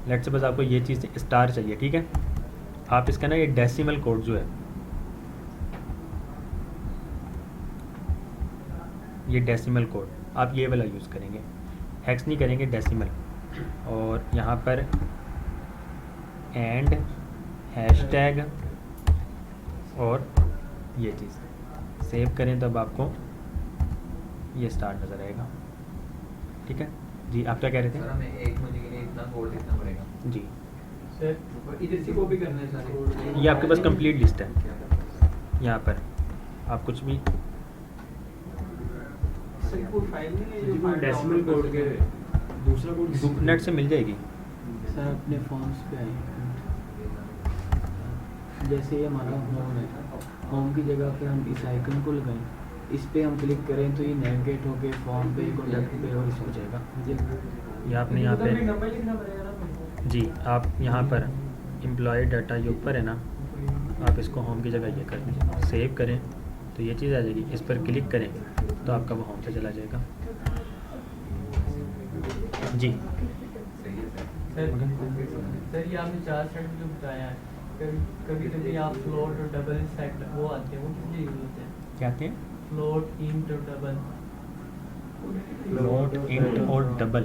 लेट्स सपोज आपको ये चीज़ स्टार चाहिए, ठीक है। आप इसका ना ये डेसिमल कोड जो है, ये डेसिमल कोड आप ये वाला यूज़ करेंगे, हेक्स नहीं करेंगे, डेसिमल। और यहाँ पर एंड हैशटैग और ये चीज़ सेव करें तब आपको ये स्टार नज़र आएगा, ठीक है जी। आप क्या कह रहे सर थे? हमें एक मुझे के लिए इतना कोड लिखना पड़ेगा। जी, सर इधर से कॉपी करना है सारे, ये आपके पास कंप्लीट लिस्ट है। यहाँ पर आप कुछ भी सर कोई फाइल नहीं है जो जी, डेसिमल कोड के दूसरा कोड नेट से मिल जाएगी। सर अपने फॉर्म्स पे आइए, जैसे ये हमारा होम है, होम की जगह पे हम इस आइकन को लगाएं, इस पे हम क्लिक करें तो ये नेविगेट होके फॉर्म पे, कॉन्टैक्ट पे और इस हो जाएगा। ये आपने यहाँ पे नंबर लिखना पड़ेगा ना। जी, आप यहाँ पर एम्प्लॉय डाटा ये ऊपर है ना, आप इसको होम की जगह ये कर दें, सेव करें तो ये चीज़ आ जाएगी। इस पर क्लिक करें तो आपका वो होम से चला जाएगा। जी सही है सर। सर ये आपने 4 सेट जो बताया है, कभी कभी आप फ्लोट और डबल सेट वो आते हैं, वो किस लिए यूज होते हैं? क्या आते हैं? फ्लोट, इंट और डबल। फ्लोट, इंट और डबल।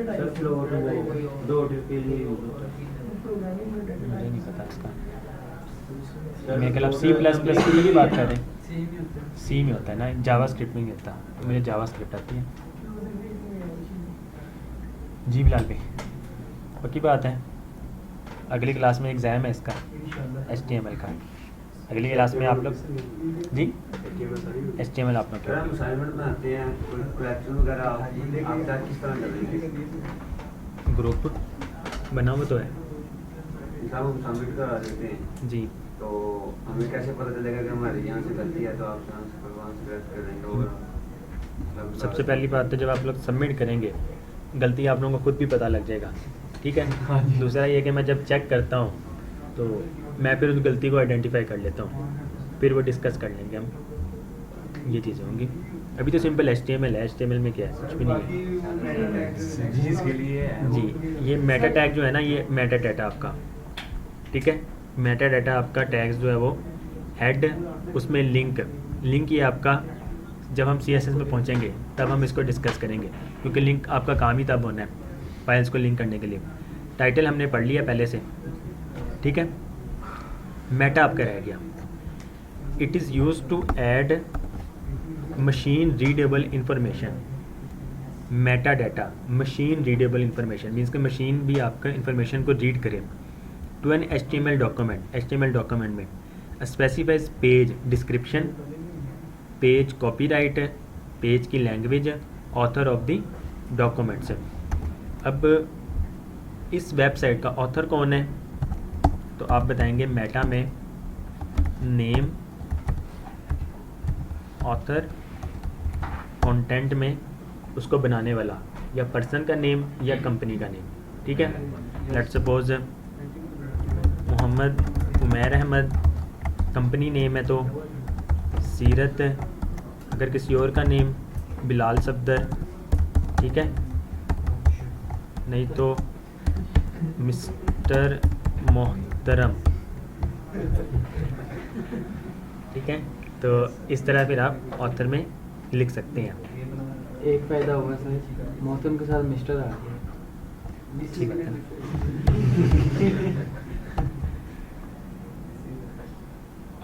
सर फ्लोट डॉट के लिए यूज होता है। मुझे नहीं पता इसका। मेरे ख्याल आप C++ के लिए बात कर रहे हैं। सेम ही होते हैं। सी में होता है ना, जावास्क्रिप्ट में नहीं होता। मुझे जावास्क्रिप्ट आती है। जी बिलाल भाई, पक्की बात है अगली क्लास में एग्ज़ाम है इसका HTML का। अगली क्लास में आप लोग जी HTML आप लोग अगर हम असाइनमेंट बनाते हैं, कोई क्वेश्चन वगैरह आप चाहे किस तरह करेंगे? ग्रुप बना हुआ तो है जब हम सबमिट करा देते हैं जी। तो हमें कैसे पता चलेगा कि हमारे यहाँ से गलती है, तो आप यहाँ से भगवान से करेक्ट कर देंगे होगा? सबसे पहली बात तो जब आप लोग सबमिट करेंगे गलती आप लोगों को खुद भी पता लग जाएगा, ठीक है। दूसरा ये कि मैं जब चेक करता हूँ तो मैं फिर उस गलती को आइडेंटिफाई कर लेता हूँ, फिर वो डिस्कस कर लेंगे हम, ये चीज़ें होंगी। अभी तो सिंपल HTML है, HTML में क्या है, कुछ भी नहीं है जी इसके लिए जी। ये मेटा टैग जो है ना, ये मेटा डाटा आपका, ठीक है। मेटा डाटा आपका टैग्स जो है वो हेड, उसमें लिंक ये आपका जब हम CSS में पहुंचेंगे तब हम इसको डिस्कस करेंगे, क्योंकि लिंक आपका काम ही तब होना है फाइल्स को लिंक करने के लिए। टाइटल हमने पढ़ लिया पहले से, ठीक है। मेटा आपका रह गया। It is use to add machine readable information. Meta data machine readable information means कि मशीन भी आपका इंफॉर्मेशन को रीड करे। To an HTML document, HTML document में specifies page description, page copyright, page की language, author of the documents. अब इस website का ऑथर कौन है, तो आप बताएंगे मेटा में नेम, ऑथर, कंटेंट में उसको बनाने वाला या पर्सन का नेम या कंपनी का नेम, ठीक है। Let's suppose Mohammad Umair Ahmad, company name है तो सीरत, अगर किसी और का नेम बिलाल सफदर, ठीक है, नहीं तो मिस्टर मोहतरम, ठीक है। तो इस तरह फिर आप ऑथर में लिख सकते हैं। एक फ़ायदा होगा सर, मौसम के साथ मिस्टर आ गया। ठीक है।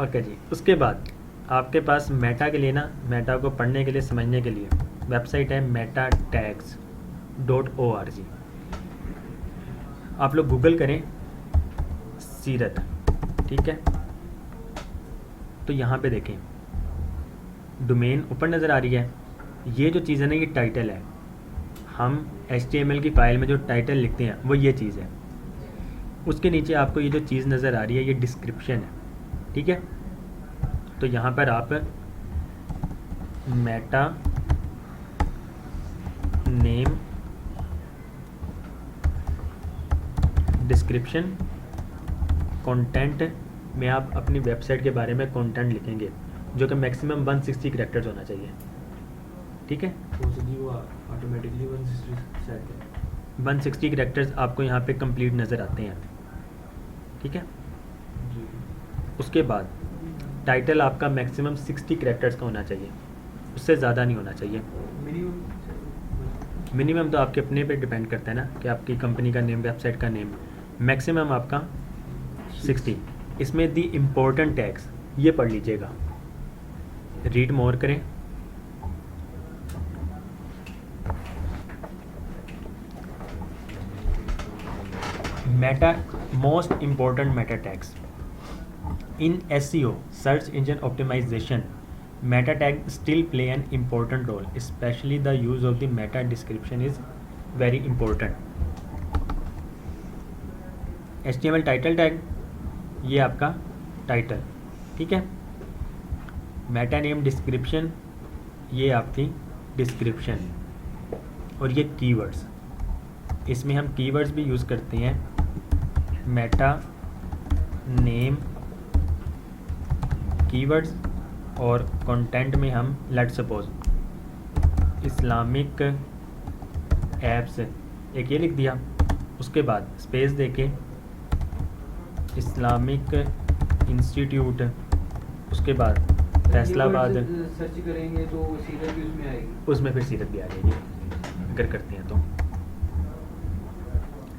ओके जी, उसके बाद आपके पास मेटा के लिए ना, मेटा को पढ़ने के लिए, समझने के लिए वेबसाइट है metatags.org। आप लोग गूगल करें सीरत, ठीक है, तो यहाँ पे देखें डोमेन ऊपर नज़र आ रही है। ये जो चीज़ है ना, ये टाइटल है। हम HTML की फ़ाइल में जो टाइटल लिखते हैं वो ये चीज़ है। उसके नीचे आपको ये जो चीज़ नज़र आ रही है ये डिस्क्रिप्शन है, ठीक है। तो यहाँ पर आप मेटा नेम डिस्क्रिप्शन कंटेंट में आप अपनी वेबसाइट के बारे में कंटेंट लिखेंगे जो कि मैक्सिमम 160 कैरेक्टर्स होना चाहिए, ठीक है। वो ऑटोमेटिकली 160 कैरेक्टर्स आपको यहाँ पे कंप्लीट नज़र आते हैं, ठीक है। उसके बाद टाइटल आपका मैक्सिमम 60 कैरेक्टर्स का होना चाहिए, उससे ज़्यादा नहीं होना चाहिए। मिनिमम तो आपके अपने पे डिपेंड करता है ना कि आपकी कंपनी का नेम, वेबसाइट का नेम। मैक्सिमम आपका 60। इसमें दी इम्पोर्टेंट टैग्स ये पढ़ लीजिएगा, रीड मोर करें। Meta most important Meta tags in SEO, search engine optimization. Meta tag still play an important role, especially the use of the meta description is very important. HTML title tag ये आपका title, ठीक है। Meta name description ये आपकी description, और ये keywords, इसमें हम कीवर्ड्स भी यूज़ करते हैं। मेटा नेम कीवर्ड्स, और कंटेंट में हम लेट सपोज इस्लामिक ऐप्स एक ये लिख दिया, उसके बाद स्पेस देके इस्लामिक इंस्टीट्यूट, उसके बाद फैसलाबाद, सर्च करेंगे तो सीरत भी उसमें आएगी, उसमें फिर सीरत भी आ जाएगी अगर करते हैं तो।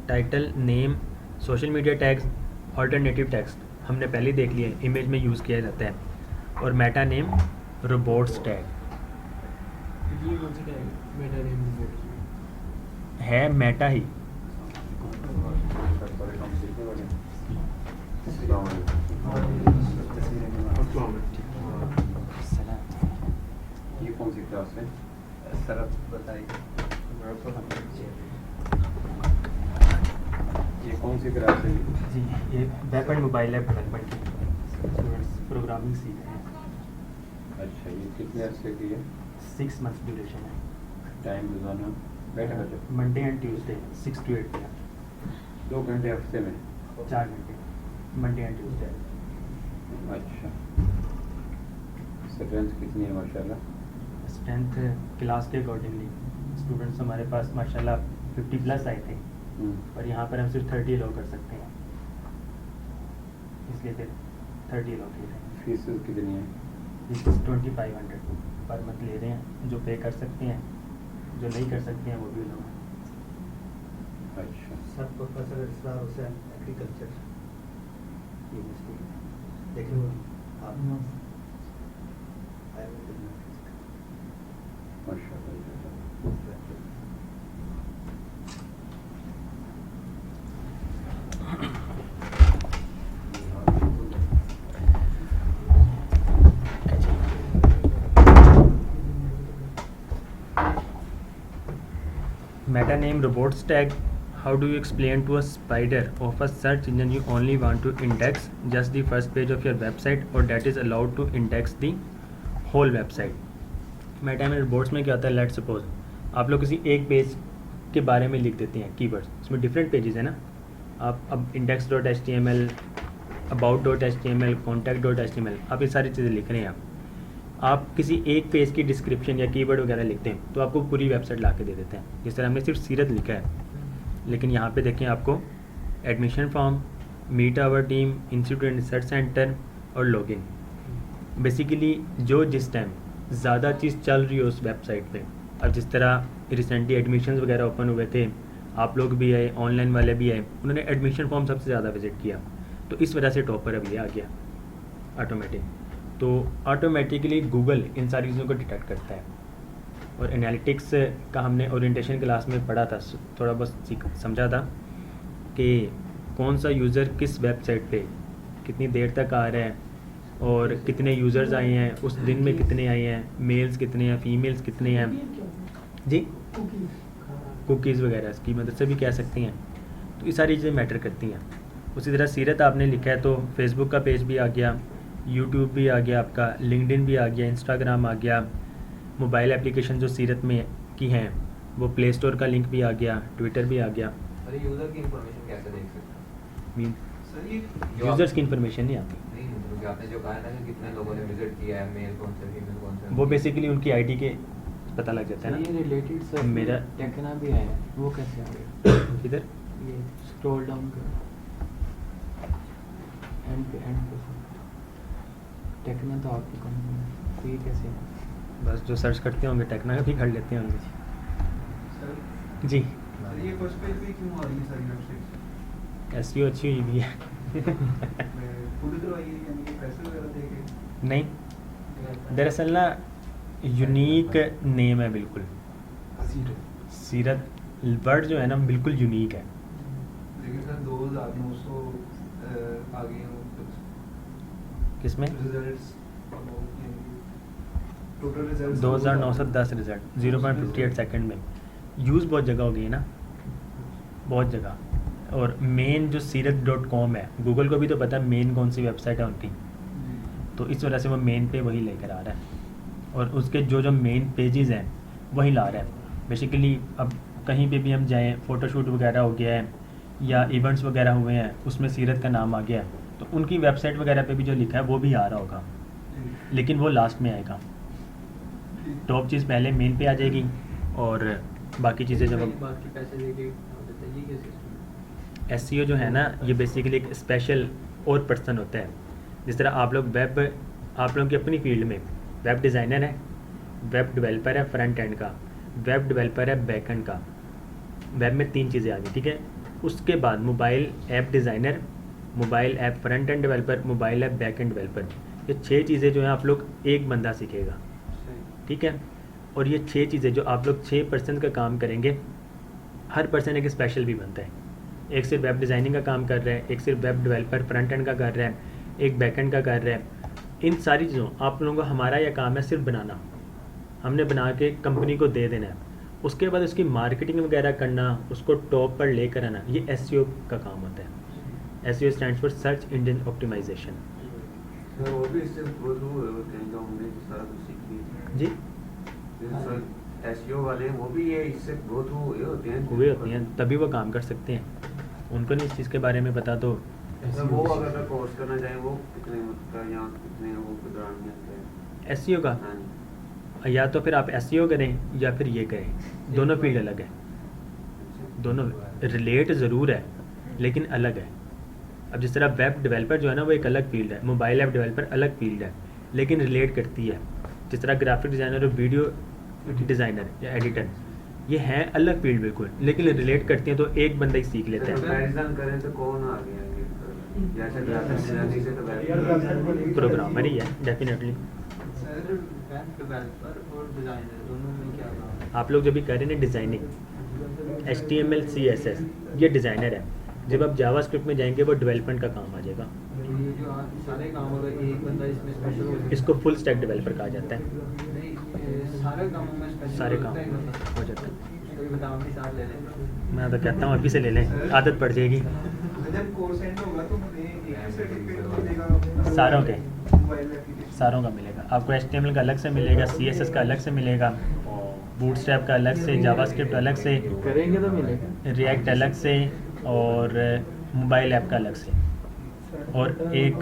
Title name, social media tags, alternative tags हमने पहले देख लिया, इमेज में यूज़ किया जाता है। और मेटा नेम रोबोट्स टैग है, मेटा ही। ये कौन सी क्लास है सर, आप बताइए। ये कौन सी क्लास है जी, ये web and mobile app development की स्टूडेंट्स प्रोग्रामिंग सीख रहे हैं। अच्छा, ये कितने अर्से की है? 6 मंथ्स ड्यूरेशन है। टाइम रोजाना बैठा बच्चा Monday and Tuesday 6 to 8 PM, 2 घंटे हफ्ते में? 4 घंटे मंडे एंड ट्यूसडे। अच्छा, स्ट्रेंथ कितनी है माशाल्लाह? स्ट्रेंथ क्लास के अकॉर्डिंगली स्टूडेंट्स हमारे पास माशाल्लाह 50+ आए थे, और यहाँ पर हम सिर्फ 30 अलाउ कर सकते हैं, इसलिए फिर 30 अलाउ किए थे। फीस कितनी है? फीस 2500 पर मंथ ले रहे हैं, जो पे कर सकते हैं, जो नहीं कर सकते हैं वो भी अलाउ है। अच्छा, सर प्रोफेसर इसरार हुसैन एग्रीकल्चर यूनिवर्सिटी। देख लो आप Meta name robots tag. How do you explain to a spider of a search engine you only want to index just the first page of your website or that is allowed to index the whole website? Meta में robots में क्या होता है? Let's suppose आप लोग किसी एक page के बारे में लिख देते हैं कीवर्ड्स, उसमें डिफरेंट पेजेस है ना. आप अब index.html, about.html, contact.html आप ये सारी चीज़ें लिख रहे हैं. आप किसी एक पेज की डिस्क्रिप्शन या कीवर्ड वगैरह लिखते हैं तो आपको पूरी वेबसाइट ला के दे देते हैं. जिस तरह हमने सिर्फ सीरत लिखा है, लेकिन यहाँ पे देखें आपको admission form, meet our team, institute and research centre और लॉगिन. बेसिकली जो जिस टाइम ज़्यादा चीज़ चल रही हो उस वेबसाइट पे. अब जिस तरह रिसेंटली एडमिशन्स वगैरह ओपन हुए थे, आप लोग भी आए, ऑनलाइन वाले भी आए, उन्होंने एडमिशन फॉर्म सबसे ज़्यादा विजिट किया, तो इस वजह से टॉप पर अब ये आ गया ऑटोमेटिक. तो ऑटोमेटिकली गूगल इन सारी चीज़ों को डिटेक्ट करता है. और एनालिटिक्स का हमने ओरिएंटेशन क्लास में पढ़ा था, थोड़ा बहुत समझा था कि कौन सा यूज़र किस वेबसाइट पे कितनी देर तक आ रहा है और कितने यूज़र्स आए हैं, उस दिन में कितने आए हैं, मेल्स कितने हैं, फीमेल्स कितने हैं. जी, कुकीज़ वगैरह इसकी मदद से भी कह सकती हैं. तो ये सारी चीज़ें मैटर करती हैं. उसी तरह सीरत आपने लिखा है तो फेसबुक का पेज भी आ गया, यूट्यूब भी आ गया, आपका लिंक्डइन भी आ गया, इंस्टाग्राम आ गया, मोबाइल एप्लीकेशन जो सीरत में की हैं वो प्ले स्टोर का लिंक भी आ गया, ट्विटर भी आ गया. अरे यूज़र की इंफॉर्मेशन कैसे देख सकते हैं? सर ये यूज़र्स की इंफॉर्मेशन नहीं आती. नहीं, मतलब कि आपने जो कहा है ना कि कितने लोगों ने विजिट किया है, मेल कौन सा, फीमेल कौन सा, वो बेसिकली उनकी आईडी के पता लग जाता है ये ना. रिलेटेड सर मेरा टेक्ना भी आया है, वो कैसे आ गया? किधर? ये स्क्रॉल डाउन करो, एंड पे टेक्ना तो आपकी कंपनी है, तो ये कैसे है? बस जो सर्च करते होंगे टेक्ना का भी कर लेते होंगे. सर जी, सर ये फर्स्ट पेज पे क्यों आ रही है सारी वेबसाइट्स? एसईओ अच्छी हुई भी है. खुद करवाई है यानी कि पैसे वगैरह दे के? नहीं, दरअसल ना यूनिक नेम है बिल्कुल. सीरत वर्ड जो है ना बिल्कुल यूनिक है. लेकिन सर 2900 आ गए हैं किसमें? Results, total results 2910 result 0.58 second में. यूज़ बहुत जगह हो गई है ना, बहुत जगह. और मेन जो सीरत.com है, गूगल को भी तो पता है मेन कौन सी वेबसाइट है उनकी, तो इस वजह से वो मेन पे वही लेकर आ रहा है. और उसके जो मेन पेजेस हैं वही ला रहा है. बेसिकली अब कहीं पे भी हम जाएं, फ़ोटोशूट वगैरह हो गया है या इवेंट्स वगैरह हुए हैं, उसमें सीरत का नाम आ गया है, तो उनकी वेबसाइट वगैरह पे भी जो लिखा है वो भी आ रहा होगा, लेकिन वो लास्ट में आएगा. टॉप चीज़ पहले मेन पे आ जाएगी और बाकी चीज़ें जब बाकी पैसे देके बताइए कैसे इसमें? एसईओ जो है ना ये बेसिकली एक स्पेशल और पर्सन होता है. जिस तरह आप लोग आप लोगों की अपनी फील्ड में वेब डिज़ाइनर है, वेब डेवलपर है फ्रंट एंड का, वेब डेवलपर है बैक एंड का. वेब में 3 चीज़ें आ गई, ठीक है. उसके बाद mobile app designer, mobile app front end developer, mobile app back end developer. ये 6 चीज़ें जो हैं आप लोग एक बंदा सीखेगा, ठीक है. और ये 6 चीज़ें जो आप लोग 6% का काम करेंगे, हर पर्सन एक स्पेशल भी बनता है. एक सिर्फ वेब डिज़ाइनिंग का काम कर रहा है, एक सिर्फ वेब डेवलपर फ्रंट एंड का कर रहा है, एक बैक एंड का कर रहा है. इन सारी चीज़ों आप लोगों का हमारा यह काम है सिर्फ बनाना. हमने बना के कंपनी को दे देना है. उसके बाद उसकी मार्केटिंग वगैरह करना, उसको टॉप पर लेकर आना, ये एसईओ का काम होता है. SEO stands for search engine optimisation. Sir वो भी इससे गो थ्रू होते हैं जो हमने सारा कुछ सीख लिया. जी, सर एसईओ वाले वो भी ये इससे गो थ्रू हुए होते हैं, तभी वो काम कर सकते हैं. उनको नहीं इस चीज़ के बारे में पता. तो सर वो अगर कोर्स करना चाहे वो कितने का या कितने वो के दौरान मिलते हैं एसईओ का? हाँ जी. या तो फिर आप एसईओ करें या फिर ये करें, दोनों फील्ड अलग है. दोनों रिलेट ज़रूर है लेकिन अलग है. अब जिस तरह वेब डेवलपर जो है ना वो एक अलग फील्ड है, मोबाइल ऐप डेवलपर अलग फील्ड है, लेकिन रिलेट करती है. जिस तरह ग्राफिक डिज़ाइनर और वीडियो डिज़ाइनर या एडिटर ये हैं अलग फील्ड बिल्कुल, लेकिन रिलेट करती हैं, तो एक बंदा ही सीख लेता है. कंपैरिजन करें तो कौन आ गया जैसे ग्राफिक डिजाइनिंग से तो प्रोग्रामर ही है डेफिनेटली। सर वेब डेवलपर और डिज़ाइनर दोनों में क्या काम है? आप लोग जब भी कर रहे हैं डिज़ाइनिंग, HTML CSS ये डिज़ाइनर है। जब आप जावास्क्रिप्ट में जाएंगे वो डेवलपमेंट का काम आ जाएगा। तो ये जो सारे काम अगर एक बंदा इसमें स्पेशल हो इसको फुल स्टैक डेवलपर कहा जाता है। नहीं, सारे कामों में स्पेशल सारे होता काम है मतलब। हो जाता है। कभी बताओ अपनी साथ ले लें। मैं तो कहता हूँ अभी से ले लें, आदत पड़ जाएगी जब कोर्स एंड होगा तो हमें एक ही सर्टिफिकेट मिलेगा सारों के। Mobile application. सारों का मिलेगा आपको। HTML का अलग से मिलेगा, CSS का अलग से मिलेगा, बूटस्ट्रैप का अलग से, जावास्क्रिप्ट अलग से, करेंगे तो मिलेगा। रिएक्ट अलग से और मोबाइल ऐप का अलग से, और एक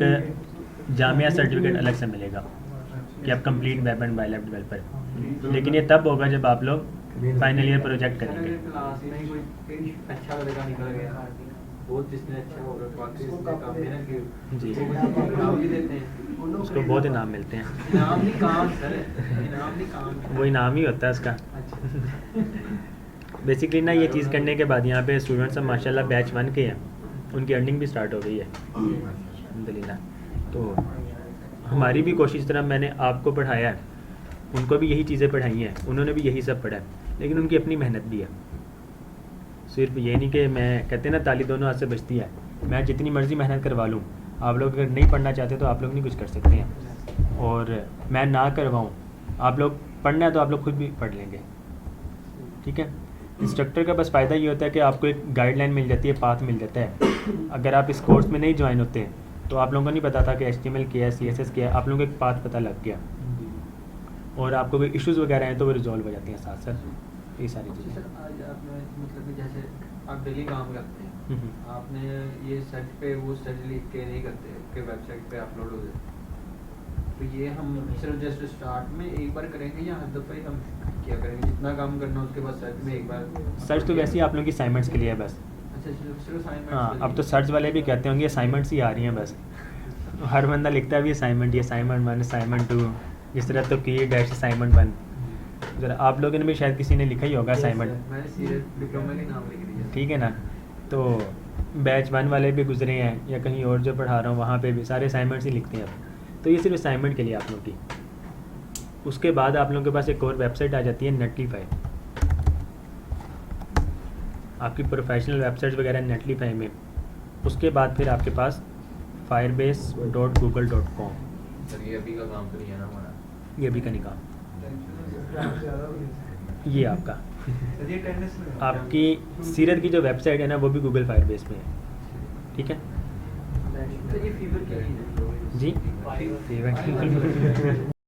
जामिया सर्टिफिकेट अलग से मिलेगा कि आप complete web and mobile app developer. लेकिन ये तब होगा जब आप लोग फाइनल ईयर प्रोजेक्ट सर, अगर करेंगे। क्लास में ही कोई अच्छा लड़का निकल गया, बहुत जिसने अच्छा होगा बाकी इसने काम भी ना कि जी। वो इनाम भी देते हैं। उसको बहुत इनाम मिलते हैं। इनाम नहीं काम सर, इनाम नहीं काम। वो इनाम ही होता है उसका। अच्छा। बेसिकली ना ये चीज़ करने के बाद यहाँ पे स्टूडेंट्स अब माशाल्लाह बैच 1 के हैं, उनकी अर्निंग भी स्टार्ट हो गई है अल्हम्दुलिल्लाह। तो हमारी भी कोशिश, तरह मैंने आपको पढ़ाया है, उनको भी यही चीज़ें पढ़ाई हैं, उन्होंने भी यही सब पढ़ा है, लेकिन उनकी अपनी मेहनत भी है। सिर्फ ये नहीं कि मैं कहते हैं ना ताली दोनों हाथ से बचती है, मैं जितनी मर्ज़ी मेहनत करवा लूँ, आप लोग अगर नहीं पढ़ना चाहते तो आप लोग नहीं कुछ कर सकते हैं, और मैं ना करवाऊँ, आप लोग पढ़ना है तो आप लोग खुद भी पढ़ लेंगे, ठीक है। इंस्ट्रक्टर का बस फ़ायदा ये होता है कि आपको एक गाइडलाइन मिल जाती है, पाथ मिल जाता है। अगर आप इस कोर्स में नहीं ज्वाइन होते तो आप लोगों को नहीं पता था कि HTML क्या है, CSS क्या है, आप लोगों को एक पाथ पता लग गया, और आपको कोई इश्यूज़ वगैरह हैं तो वो रिजॉल्व हो जाती हैं साथ साथ, ये सारी अच्छा चीज़ें। सर, आज आपने मतलब कि जैसे आप डेली काम करते हैं, आपने ये सर्च पे वो सर्च लिख के नहीं करते कि वेबसाइट पे अपलोड हो जाए, तो ये हम सिर्फ जस्ट स्टार्ट में एक बार करेंगे या हर दफ़ा ही हम क्या करेंगे? जितना काम करना उसके बाद सर्च में एक बार? सर्च तो वैसे ही आप लोगों की असाइनमेंट्स के लिए है बस। अच्छा, सिर्फ असाइनमेंट? हाँ, अब तो सर्च वाले भी कहते होंगे असाइनमेंट्स ही आ रही हैं बस। हर बंदा लिखता है भी असाइनमेंट, ये असाइनमेंट 1, असाइनमेंट 2, जिस तरह तो किए डैश असाइनमेंट 1। ज़रा आप लोगों ने भी शायद किसी ने लिखा ही होगा असाइनमेंट, मैंने सीरियल डिप्लोमा के नाम लिख दिया। ठीक है ना। तो बैच 1 वाले भी गुजरे हैं या कहीं और जो पढ़ा रहा हूँ वहाँ पे भी सारे असाइनमेंट्स ही लिखते हैं अब। तो ये सिर्फ असाइनमेंट के लिए आप लोग की। उसके बाद आप लोगों के पास एक और वेबसाइट आ जाती है नेटलीफाई। आपकी प्रोफेशनल वेबसाइट्स वगैरह नेटलीफाई में। उसके बाद फिर आपके पास firebase.google.com, सर ये अभी का काम तो नहीं है ना हमारा? ये भी का नहीं काम, ये आपका सर ये टेनिस में आपकी सीरत की जो वेबसाइट है ना वो भी गूगल फायरबेस में है, ठीक है तो ये फीवर क्या है? जी।